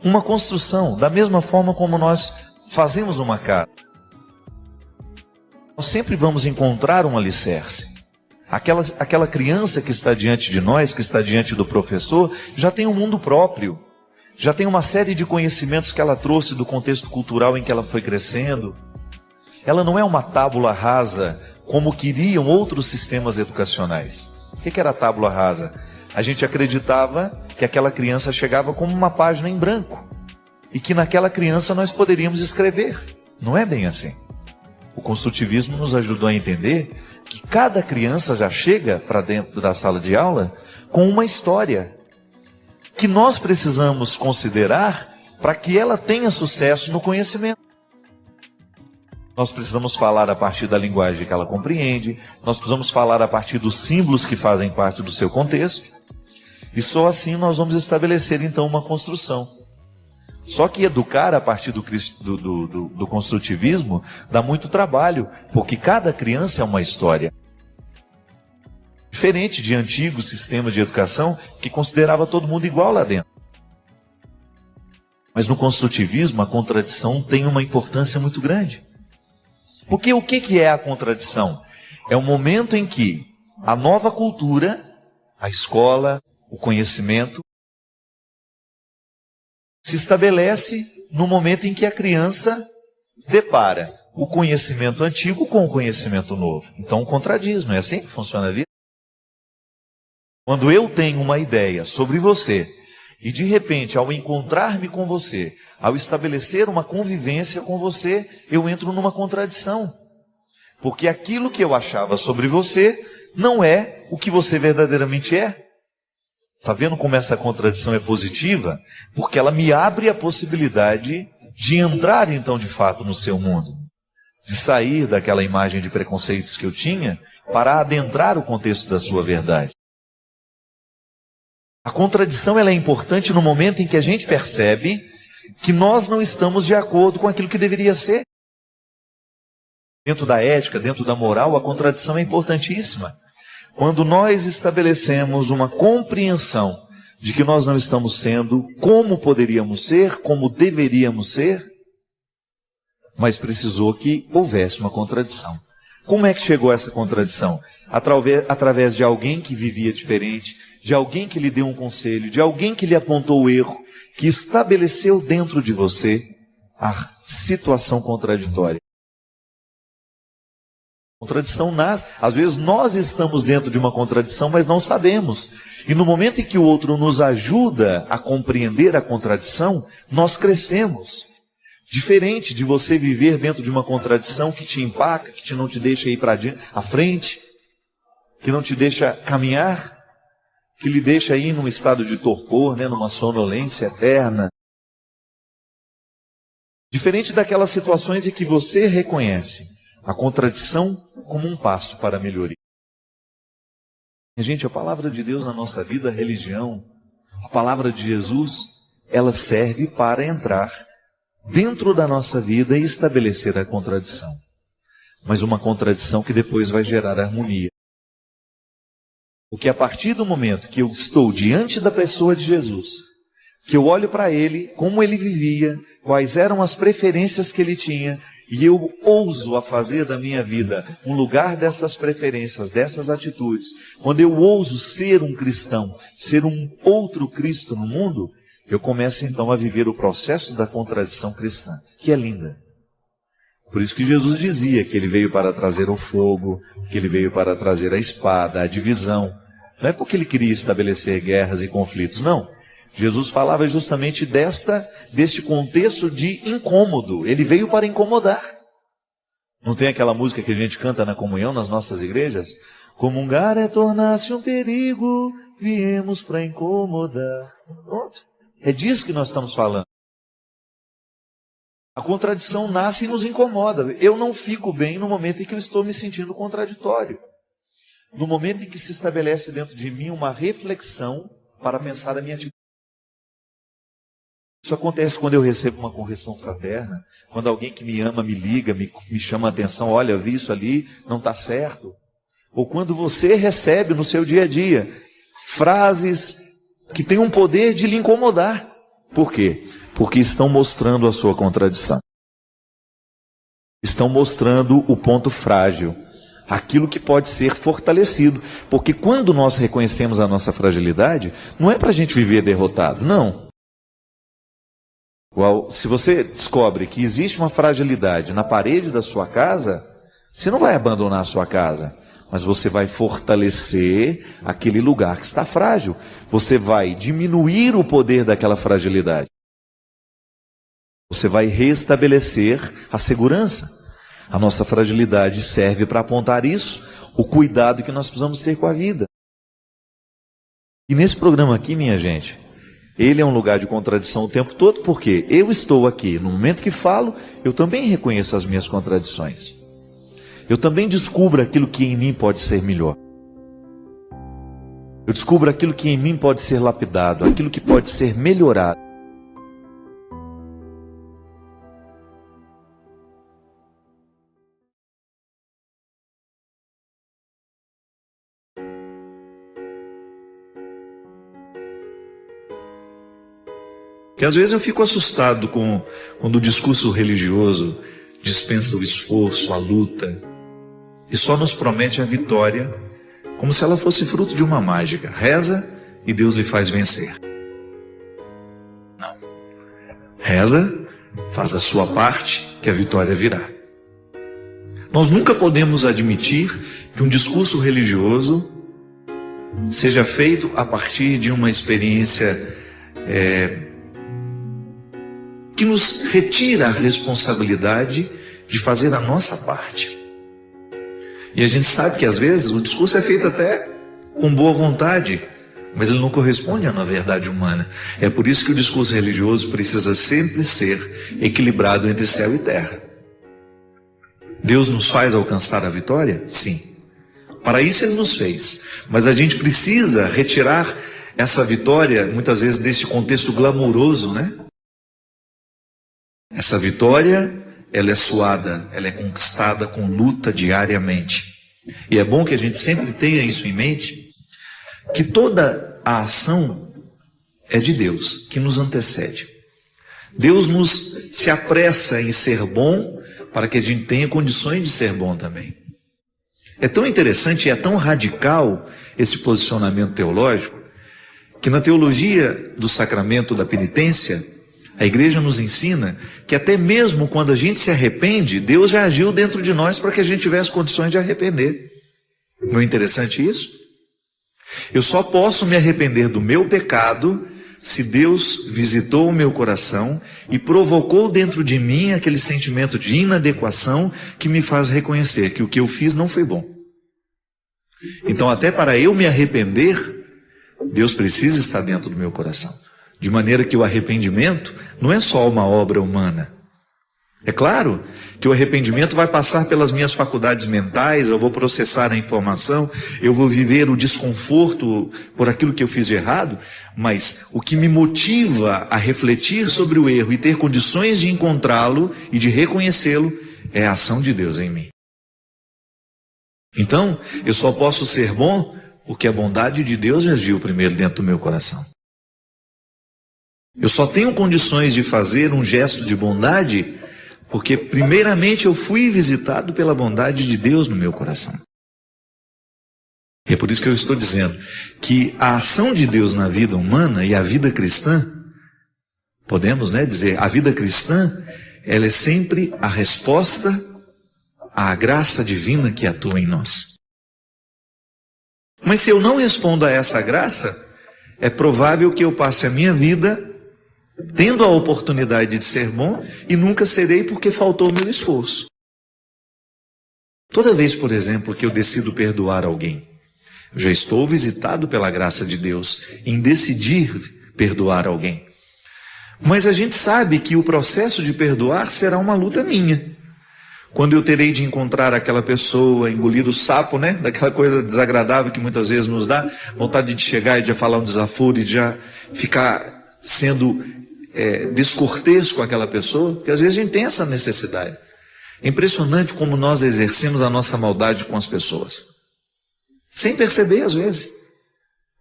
uma construção, da mesma forma como nós fazemos uma casa. Nós sempre vamos encontrar um alicerce. Aquela criança que está diante de nós, que está diante do professor, já tem um mundo próprio. Já tem uma série de conhecimentos que ela trouxe do contexto cultural em que ela foi crescendo. Ela não é uma tábula rasa, como queriam outros sistemas educacionais. O que era a tábula rasa? A gente acreditava que aquela criança chegava como uma página em branco. E que naquela criança nós poderíamos escrever. Não é bem assim. O construtivismo nos ajudou a entender que cada criança já chega para dentro da sala de aula com uma história que nós precisamos considerar para que ela tenha sucesso no conhecimento. Nós precisamos falar a partir da linguagem que ela compreende, nós precisamos falar a partir dos símbolos que fazem parte do seu contexto, e só assim nós vamos estabelecer então uma construção. Só que educar a partir do construtivismo dá muito trabalho, porque cada criança é uma história. Diferente de antigo sistema de educação que considerava todo mundo igual lá dentro. Mas no construtivismo a contradição tem uma importância muito grande. Porque o que é a contradição? É o momento em que a nova cultura, a escola, o conhecimento, se estabelece no momento em que a criança depara o conhecimento antigo com o conhecimento novo. Então contradiz, não é assim que funciona a vida? Quando eu tenho uma ideia sobre você, e de repente, ao encontrar-me com você, ao estabelecer uma convivência com você, eu entro numa contradição. Porque aquilo que eu achava sobre você não é o que você verdadeiramente é. Está vendo como essa contradição é positiva? Porque ela me abre a possibilidade de entrar então de fato no seu mundo. De sair daquela imagem de preconceitos que eu tinha para adentrar o contexto da sua verdade. A contradição ela é importante no momento em que a gente percebe que nós não estamos de acordo com aquilo que deveria ser. Dentro da ética, dentro da moral, a contradição é importantíssima. Quando nós estabelecemos uma compreensão de que nós não estamos sendo como poderíamos ser, como deveríamos ser, mas precisou que houvesse uma contradição. Como é que chegou essa contradição? Através de alguém que vivia diferente, de alguém que lhe deu um conselho, de alguém que lhe apontou o erro, que estabeleceu dentro de você a situação contraditória. Contradição nasce, às vezes nós estamos dentro de uma contradição, mas não sabemos. E no momento em que o outro nos ajuda a compreender a contradição, nós crescemos. Diferente de você viver dentro de uma contradição que te empaca, que não te deixa ir para a frente, que não te deixa caminhar, que lhe deixa ir num estado de torpor, numa sonolência eterna. Diferente daquelas situações em que você reconhece a contradição como um passo para a melhoria. Gente, a palavra de Deus na nossa vida, a religião, a palavra de Jesus, ela serve para entrar dentro da nossa vida e estabelecer a contradição. Mas uma contradição que depois vai gerar harmonia. Porque a partir do momento que eu estou diante da pessoa de Jesus, que eu olho para ele, como ele vivia, quais eram as preferências que ele tinha, e eu ouso a fazer da minha vida um lugar dessas preferências, dessas atitudes, quando eu ouso ser um cristão, ser um outro Cristo no mundo, eu começo então a viver o processo da contradição cristã, que é linda. Por isso que Jesus dizia que ele veio para trazer o fogo, que ele veio para trazer a espada, a divisão. Não é porque ele queria estabelecer guerras e conflitos, não. Jesus falava justamente deste contexto de incômodo. Ele veio para incomodar. Não tem aquela música que a gente canta na comunhão nas nossas igrejas? Comungar é tornar-se um perigo, viemos para incomodar. Pronto. É disso que nós estamos falando. A contradição nasce e nos incomoda. Eu não fico bem no momento em que eu estou me sentindo contraditório. No momento em que se estabelece dentro de mim uma reflexão para pensar a minha atitude. Isso acontece quando eu recebo uma correção fraterna, quando alguém que me ama me liga, me chama a atenção, olha, eu vi isso ali, não está certo. Ou quando você recebe no seu dia a dia frases que têm um poder de lhe incomodar. Por quê? Porque estão mostrando a sua contradição. Estão mostrando o ponto frágil, aquilo que pode ser fortalecido. Porque quando nós reconhecemos a nossa fragilidade, não é para a gente viver derrotado, não. Se você descobre que existe uma fragilidade na parede da sua casa, você não vai abandonar a sua casa, mas você vai fortalecer aquele lugar que está frágil. Você vai diminuir o poder daquela fragilidade. Você vai restabelecer a segurança. A nossa fragilidade serve para apontar isso, o cuidado que nós precisamos ter com a vida. E nesse programa aqui, minha gente, ele é um lugar de contradição o tempo todo, porque eu estou aqui, no momento que falo, eu também reconheço as minhas contradições. Eu também descubro aquilo que em mim pode ser melhor. Eu descubro aquilo que em mim pode ser lapidado, aquilo que pode ser melhorado. Porque às vezes eu fico assustado quando o discurso religioso dispensa o esforço, a luta, e só nos promete a vitória, como se ela fosse fruto de uma mágica. Reza e Deus lhe faz vencer. Não. Reza, faz a sua parte, que a vitória virá. Nós nunca podemos admitir que um discurso religioso seja feito a partir de uma experiência que nos retira a responsabilidade de fazer a nossa parte. E a gente sabe que às vezes o discurso é feito até com boa vontade, mas ele não corresponde à verdade humana. É por isso que o discurso religioso precisa sempre ser equilibrado entre céu e terra. Deus nos faz alcançar a vitória? Sim. Para isso Ele nos fez. Mas a gente precisa retirar essa vitória, muitas vezes, desse contexto glamouroso, né? Essa vitória, ela é suada, ela é conquistada com luta diariamente. E é bom que a gente sempre tenha isso em mente, que toda a ação é de Deus, que nos antecede. Deus se apressa em ser bom, para que a gente tenha condições de ser bom também. É tão interessante e é tão radical esse posicionamento teológico, que na teologia do sacramento da penitência, a igreja nos ensina que até mesmo quando a gente se arrepende, Deus já agiu dentro de nós para que a gente tivesse condições de arrepender. Não é interessante isso? Eu só posso me arrepender do meu pecado se Deus visitou o meu coração e provocou dentro de mim aquele sentimento de inadequação que me faz reconhecer que o que eu fiz não foi bom. Então, até para eu me arrepender, Deus precisa estar dentro do meu coração. De maneira que o arrependimento não é só uma obra humana. É claro que o arrependimento vai passar pelas minhas faculdades mentais, eu vou processar a informação, eu vou viver o desconforto por aquilo que eu fiz de errado, mas o que me motiva a refletir sobre o erro e ter condições de encontrá-lo e de reconhecê-lo é a ação de Deus em mim. Então, eu só posso ser bom porque a bondade de Deus agiu primeiro dentro do meu coração. Eu só tenho condições de fazer um gesto de bondade porque primeiramente eu fui visitado pela bondade de Deus no meu coração. E é por isso que eu estou dizendo que a ação de Deus na vida humana e a vida cristã, podemos dizer, a vida cristã, ela é sempre a resposta à graça divina que atua em nós. Mas se eu não respondo a essa graça, é provável que eu passe a minha vida tendo a oportunidade de ser bom e nunca serei porque faltou o meu esforço. Toda vez, por exemplo, que eu decido perdoar alguém, eu já estou visitado pela graça de Deus em decidir perdoar alguém. Mas a gente sabe que o processo de perdoar será uma luta minha. Quando eu terei de encontrar aquela pessoa, engolir o sapo, daquela coisa desagradável que muitas vezes nos dá, vontade de chegar e de falar um desaforo e de já ficar sendo descortês com aquela pessoa, porque às vezes a gente tem essa necessidade. É impressionante como nós exercemos a nossa maldade com as pessoas, sem perceber às vezes.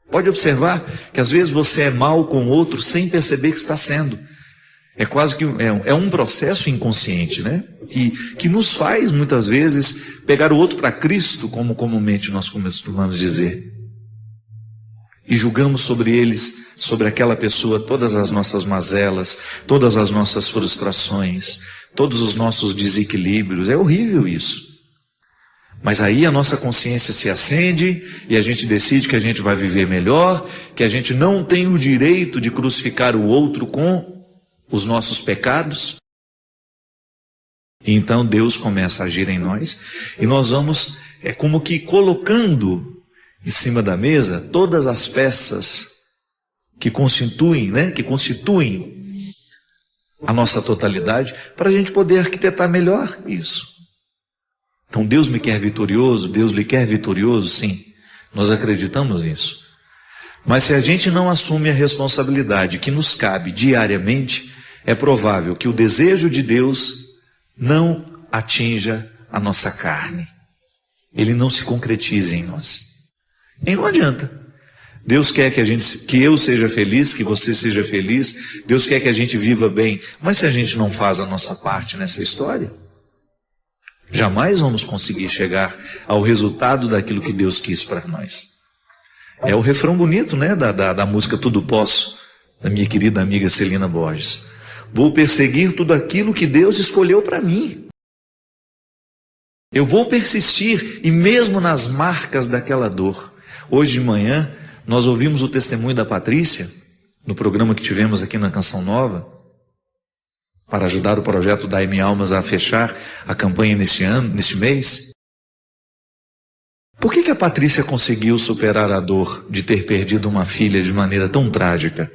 Pode observar que às vezes você é mal com o outro sem perceber que está sendo. É quase que um processo inconsciente, né? Que nos faz, muitas vezes, pegar o outro para Cristo, como comumente nós costumamos dizer. E julgamos sobre eles, sobre aquela pessoa, todas as nossas mazelas, todas as nossas frustrações, todos os nossos desequilíbrios. É horrível isso. Mas aí a nossa consciência se acende e a gente decide que a gente vai viver melhor, que a gente não tem o direito de crucificar o outro com os nossos pecados. E então Deus começa a agir em nós e nós vamos, como que colocando em cima da mesa todas as peças que constituem a nossa totalidade para a gente poder arquitetar melhor isso. Então Deus me quer vitorioso, Deus lhe quer vitorioso, sim, nós acreditamos nisso. Mas se a gente não assume a responsabilidade que nos cabe diariamente, é provável que o desejo de Deus não atinja a nossa carne. Ele não se concretize em nós. E não adianta. Deus quer que eu seja feliz, que você seja feliz. Deus quer que a gente viva bem. Mas se a gente não faz a nossa parte nessa história, jamais vamos conseguir chegar ao resultado daquilo que Deus quis para nós. É o refrão bonito, né, da música Tudo Posso, da minha querida amiga Celina Borges. Vou perseguir tudo aquilo que Deus escolheu para mim. Eu vou persistir, e mesmo nas marcas daquela dor. Hoje de manhã, nós ouvimos o testemunho da Patrícia, no programa que tivemos aqui na Canção Nova, para ajudar o projeto da M Almas a fechar a campanha neste mês. Por que a Patrícia conseguiu superar a dor de ter perdido uma filha de maneira tão trágica?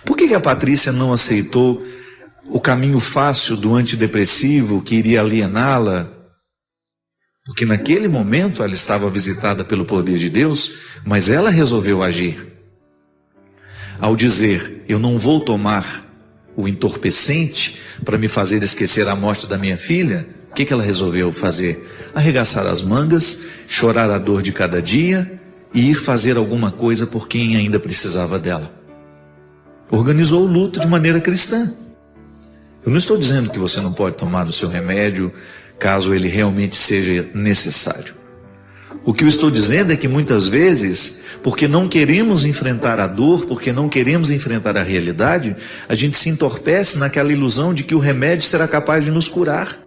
Por que a Patrícia não aceitou o caminho fácil do antidepressivo que iria aliená-la? Porque naquele momento ela estava visitada pelo poder de Deus, mas ela resolveu agir. Ao dizer, eu não vou tomar o entorpecente para me fazer esquecer a morte da minha filha, o que ela resolveu fazer? Arregaçar as mangas, chorar a dor de cada dia e ir fazer alguma coisa por quem ainda precisava dela. Organizou o luto de maneira cristã. Eu não estou dizendo que você não pode tomar o seu remédio caso ele realmente seja necessário. O que eu estou dizendo é que muitas vezes, porque não queremos enfrentar a dor, porque não queremos enfrentar a realidade, a gente se entorpece naquela ilusão de que o remédio será capaz de nos curar.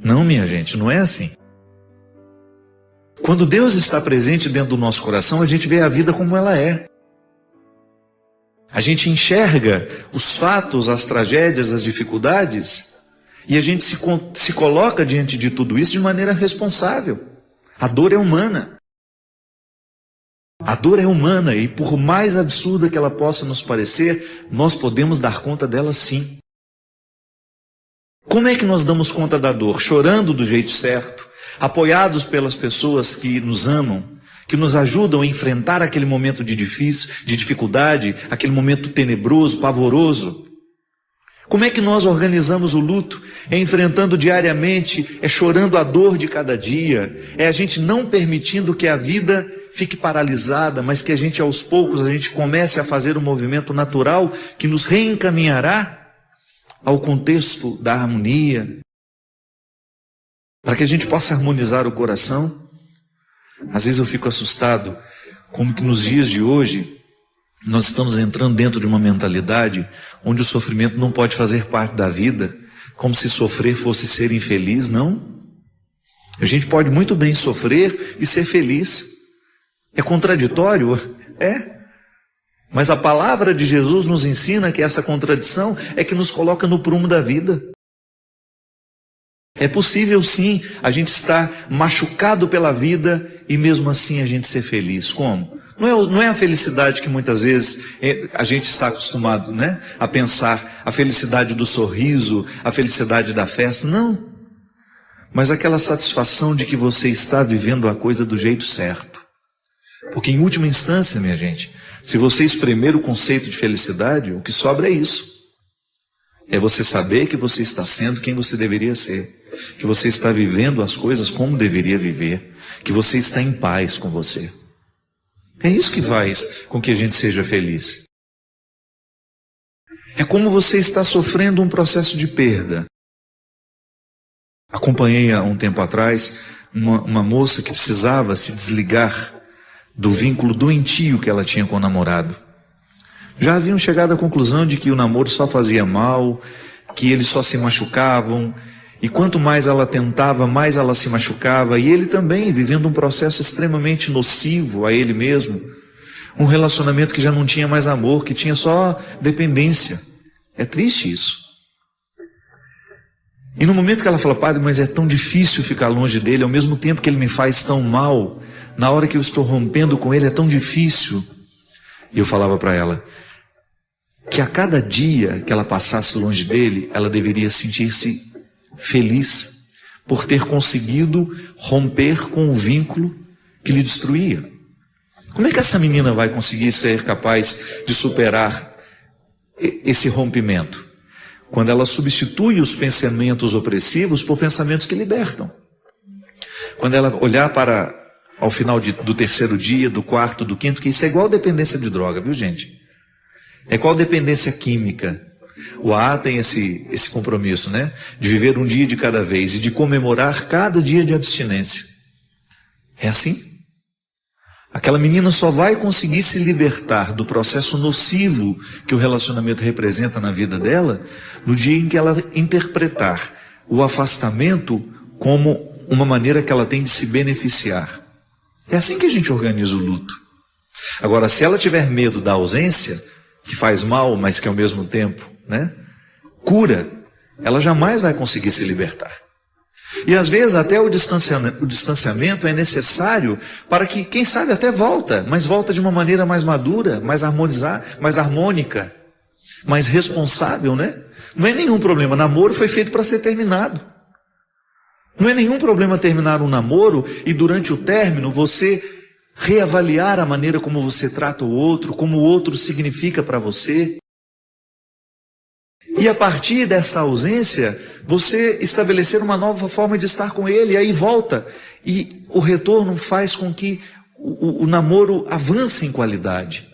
Não, minha gente, não é assim. Quando Deus está presente dentro do nosso coração, a gente vê a vida como ela é. A gente enxerga os fatos, as tragédias, as dificuldades, e a gente se coloca diante de tudo isso de maneira responsável. A dor é humana. A dor é humana e por mais absurda que ela possa nos parecer, nós podemos dar conta dela sim. Como é que nós damos conta da dor? Chorando do jeito certo, apoiados pelas pessoas que nos amam, que nos ajudam a enfrentar aquele momento de dificuldade, aquele momento tenebroso, pavoroso. Como é que nós organizamos o luto? É enfrentando diariamente, é chorando a dor de cada dia, é a gente não permitindo que a vida fique paralisada, mas que a gente aos poucos, a gente comece a fazer um movimento natural que nos reencaminhará ao contexto da harmonia, para que a gente possa harmonizar o coração. Às vezes eu fico assustado, como que nos dias de hoje, nós estamos entrando dentro de uma mentalidade onde o sofrimento não pode fazer parte da vida, como se sofrer fosse ser infeliz. Não. A gente pode muito bem sofrer e ser feliz. É contraditório? É. Mas a palavra de Jesus nos ensina que essa contradição é que nos coloca no prumo da vida. É possível sim a gente estar machucado pela vida e mesmo assim a gente ser feliz. Como? Não é a felicidade que muitas vezes a gente está acostumado, né, a pensar, a felicidade do sorriso, a felicidade da festa, não. Mas aquela satisfação de que você está vivendo a coisa do jeito certo. Porque em última instância, minha gente, se você espremer o conceito de felicidade, o que sobra é isso. É você saber que você está sendo quem você deveria ser. Que você está vivendo as coisas como deveria viver. Que você está em paz com você. É isso que faz com que a gente seja feliz. É como você está sofrendo um processo de perda. Acompanhei há um tempo atrás uma moça que precisava se desligar do vínculo doentio que ela tinha com o namorado. Já haviam chegado à conclusão de que o namoro só fazia mal, que eles só se machucavam, e quanto mais ela tentava, mais ela se machucava, e ele também vivendo um processo extremamente nocivo a ele mesmo, um relacionamento que já não tinha mais amor, que tinha só dependência. É triste isso. E no momento que ela fala, padre, mas é tão difícil ficar longe dele, ao mesmo tempo que ele me faz tão mal, na hora que eu estou rompendo com ele é tão difícil. E eu falava para ela que a cada dia que ela passasse longe dele, ela deveria sentir-se feliz por ter conseguido romper com o vínculo que lhe destruía. Como é que essa menina vai conseguir ser capaz de superar esse rompimento? Quando ela substitui os pensamentos opressivos por pensamentos que libertam. Quando ela olhar para ao final do terceiro dia, do quarto, do quinto, que isso é igual dependência de droga, viu gente? É igual dependência química. O AA tem esse compromisso, né? De viver um dia de cada vez e de comemorar cada dia de abstinência. É assim? Aquela menina só vai conseguir se libertar do processo nocivo que o relacionamento representa na vida dela no dia em que ela interpretar o afastamento como uma maneira que ela tem de se beneficiar. É assim que a gente organiza o luto. Agora, se ela tiver medo da ausência, que faz mal, mas que ao mesmo tempo, né, cura, ela jamais vai conseguir se libertar. E às vezes até o distanciamento é necessário para que, quem sabe, até volta, mas volta de uma maneira mais madura, mais harmônica, mais responsável, né? Não é nenhum problema, namoro foi feito para ser terminado. Não é nenhum problema terminar um namoro e durante o término você reavaliar a maneira como você trata o outro, como o outro significa para você. E a partir desta ausência, você estabelecer uma nova forma de estar com ele, e aí volta. E o retorno faz com que o namoro avance em qualidade.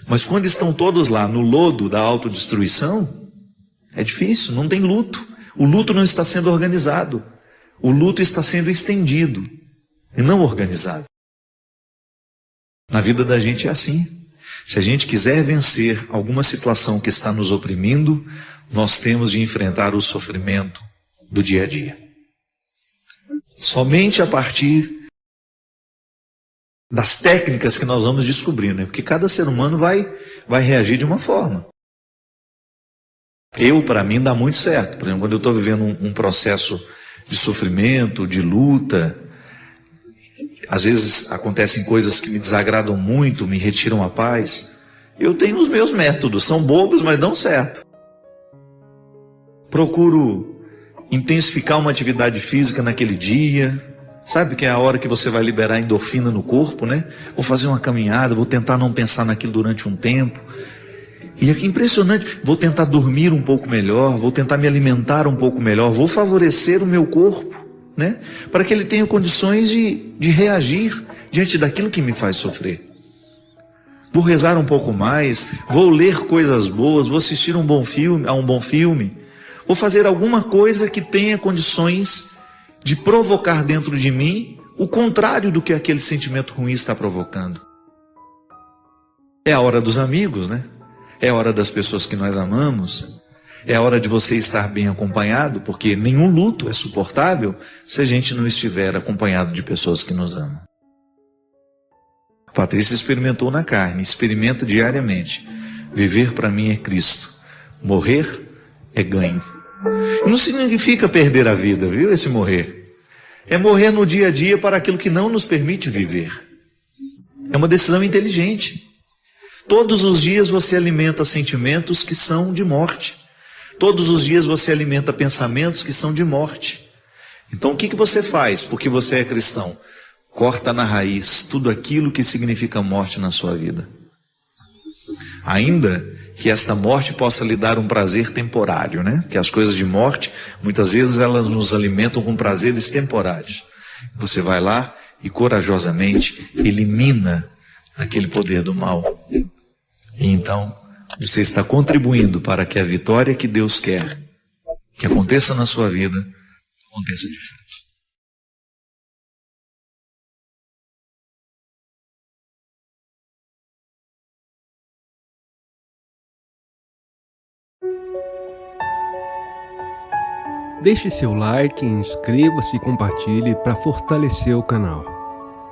Mas quando estão todos lá no lodo da autodestruição, é difícil, não tem luto. O luto não está sendo organizado. O luto está sendo estendido e não organizado. Na vida da gente é assim. Se a gente quiser vencer alguma situação que está nos oprimindo, nós temos de enfrentar o sofrimento do dia a dia. Somente a partir das técnicas que nós vamos descobrir, né? Porque cada ser humano vai reagir de uma forma. Para mim, dá muito certo. Por exemplo, quando eu estou vivendo um processo de sofrimento, de luta, às vezes acontecem coisas que me desagradam muito, me retiram a paz. Eu tenho os meus métodos, são bobos, mas dão certo. Procuro intensificar uma atividade física naquele dia. Sabe que é a hora que você vai liberar endorfina no corpo, né? Vou fazer uma caminhada, vou tentar não pensar naquilo durante um tempo. E é impressionante, vou tentar dormir um pouco melhor, vou tentar me alimentar um pouco melhor, vou favorecer o meu corpo, né? Para que ele tenha condições de reagir diante daquilo que me faz sofrer. Vou rezar um pouco mais, vou ler coisas boas, vou assistir a um bom filme, vou fazer alguma coisa que tenha condições de provocar dentro de mim o contrário do que aquele sentimento ruim está provocando. É a hora dos amigos, né? É a hora das pessoas que nós amamos. É a hora de você estar bem acompanhado, porque nenhum luto é suportável se a gente não estiver acompanhado de pessoas que nos amam. A Patrícia experimentou na carne, experimenta diariamente. Viver para mim é Cristo. Morrer é ganho. Não significa perder a vida, viu, esse morrer. É morrer no dia a dia para aquilo que não nos permite viver. É uma decisão inteligente. Todos os dias você alimenta sentimentos que são de morte. Todos os dias você alimenta pensamentos que são de morte. Então o que você faz porque você é cristão? Corta na raiz tudo aquilo que significa morte na sua vida. Ainda que esta morte possa lhe dar um prazer temporário, né? Que as coisas de morte, muitas vezes elas nos alimentam com prazeres temporários. Você vai lá e corajosamente elimina aquele poder do mal. E então você está contribuindo para que a vitória que Deus quer que aconteça na sua vida, aconteça de fato. Deixe seu like, inscreva-se e compartilhe para fortalecer o canal.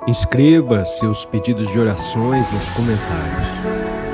Inscreva seus pedidos de orações nos comentários.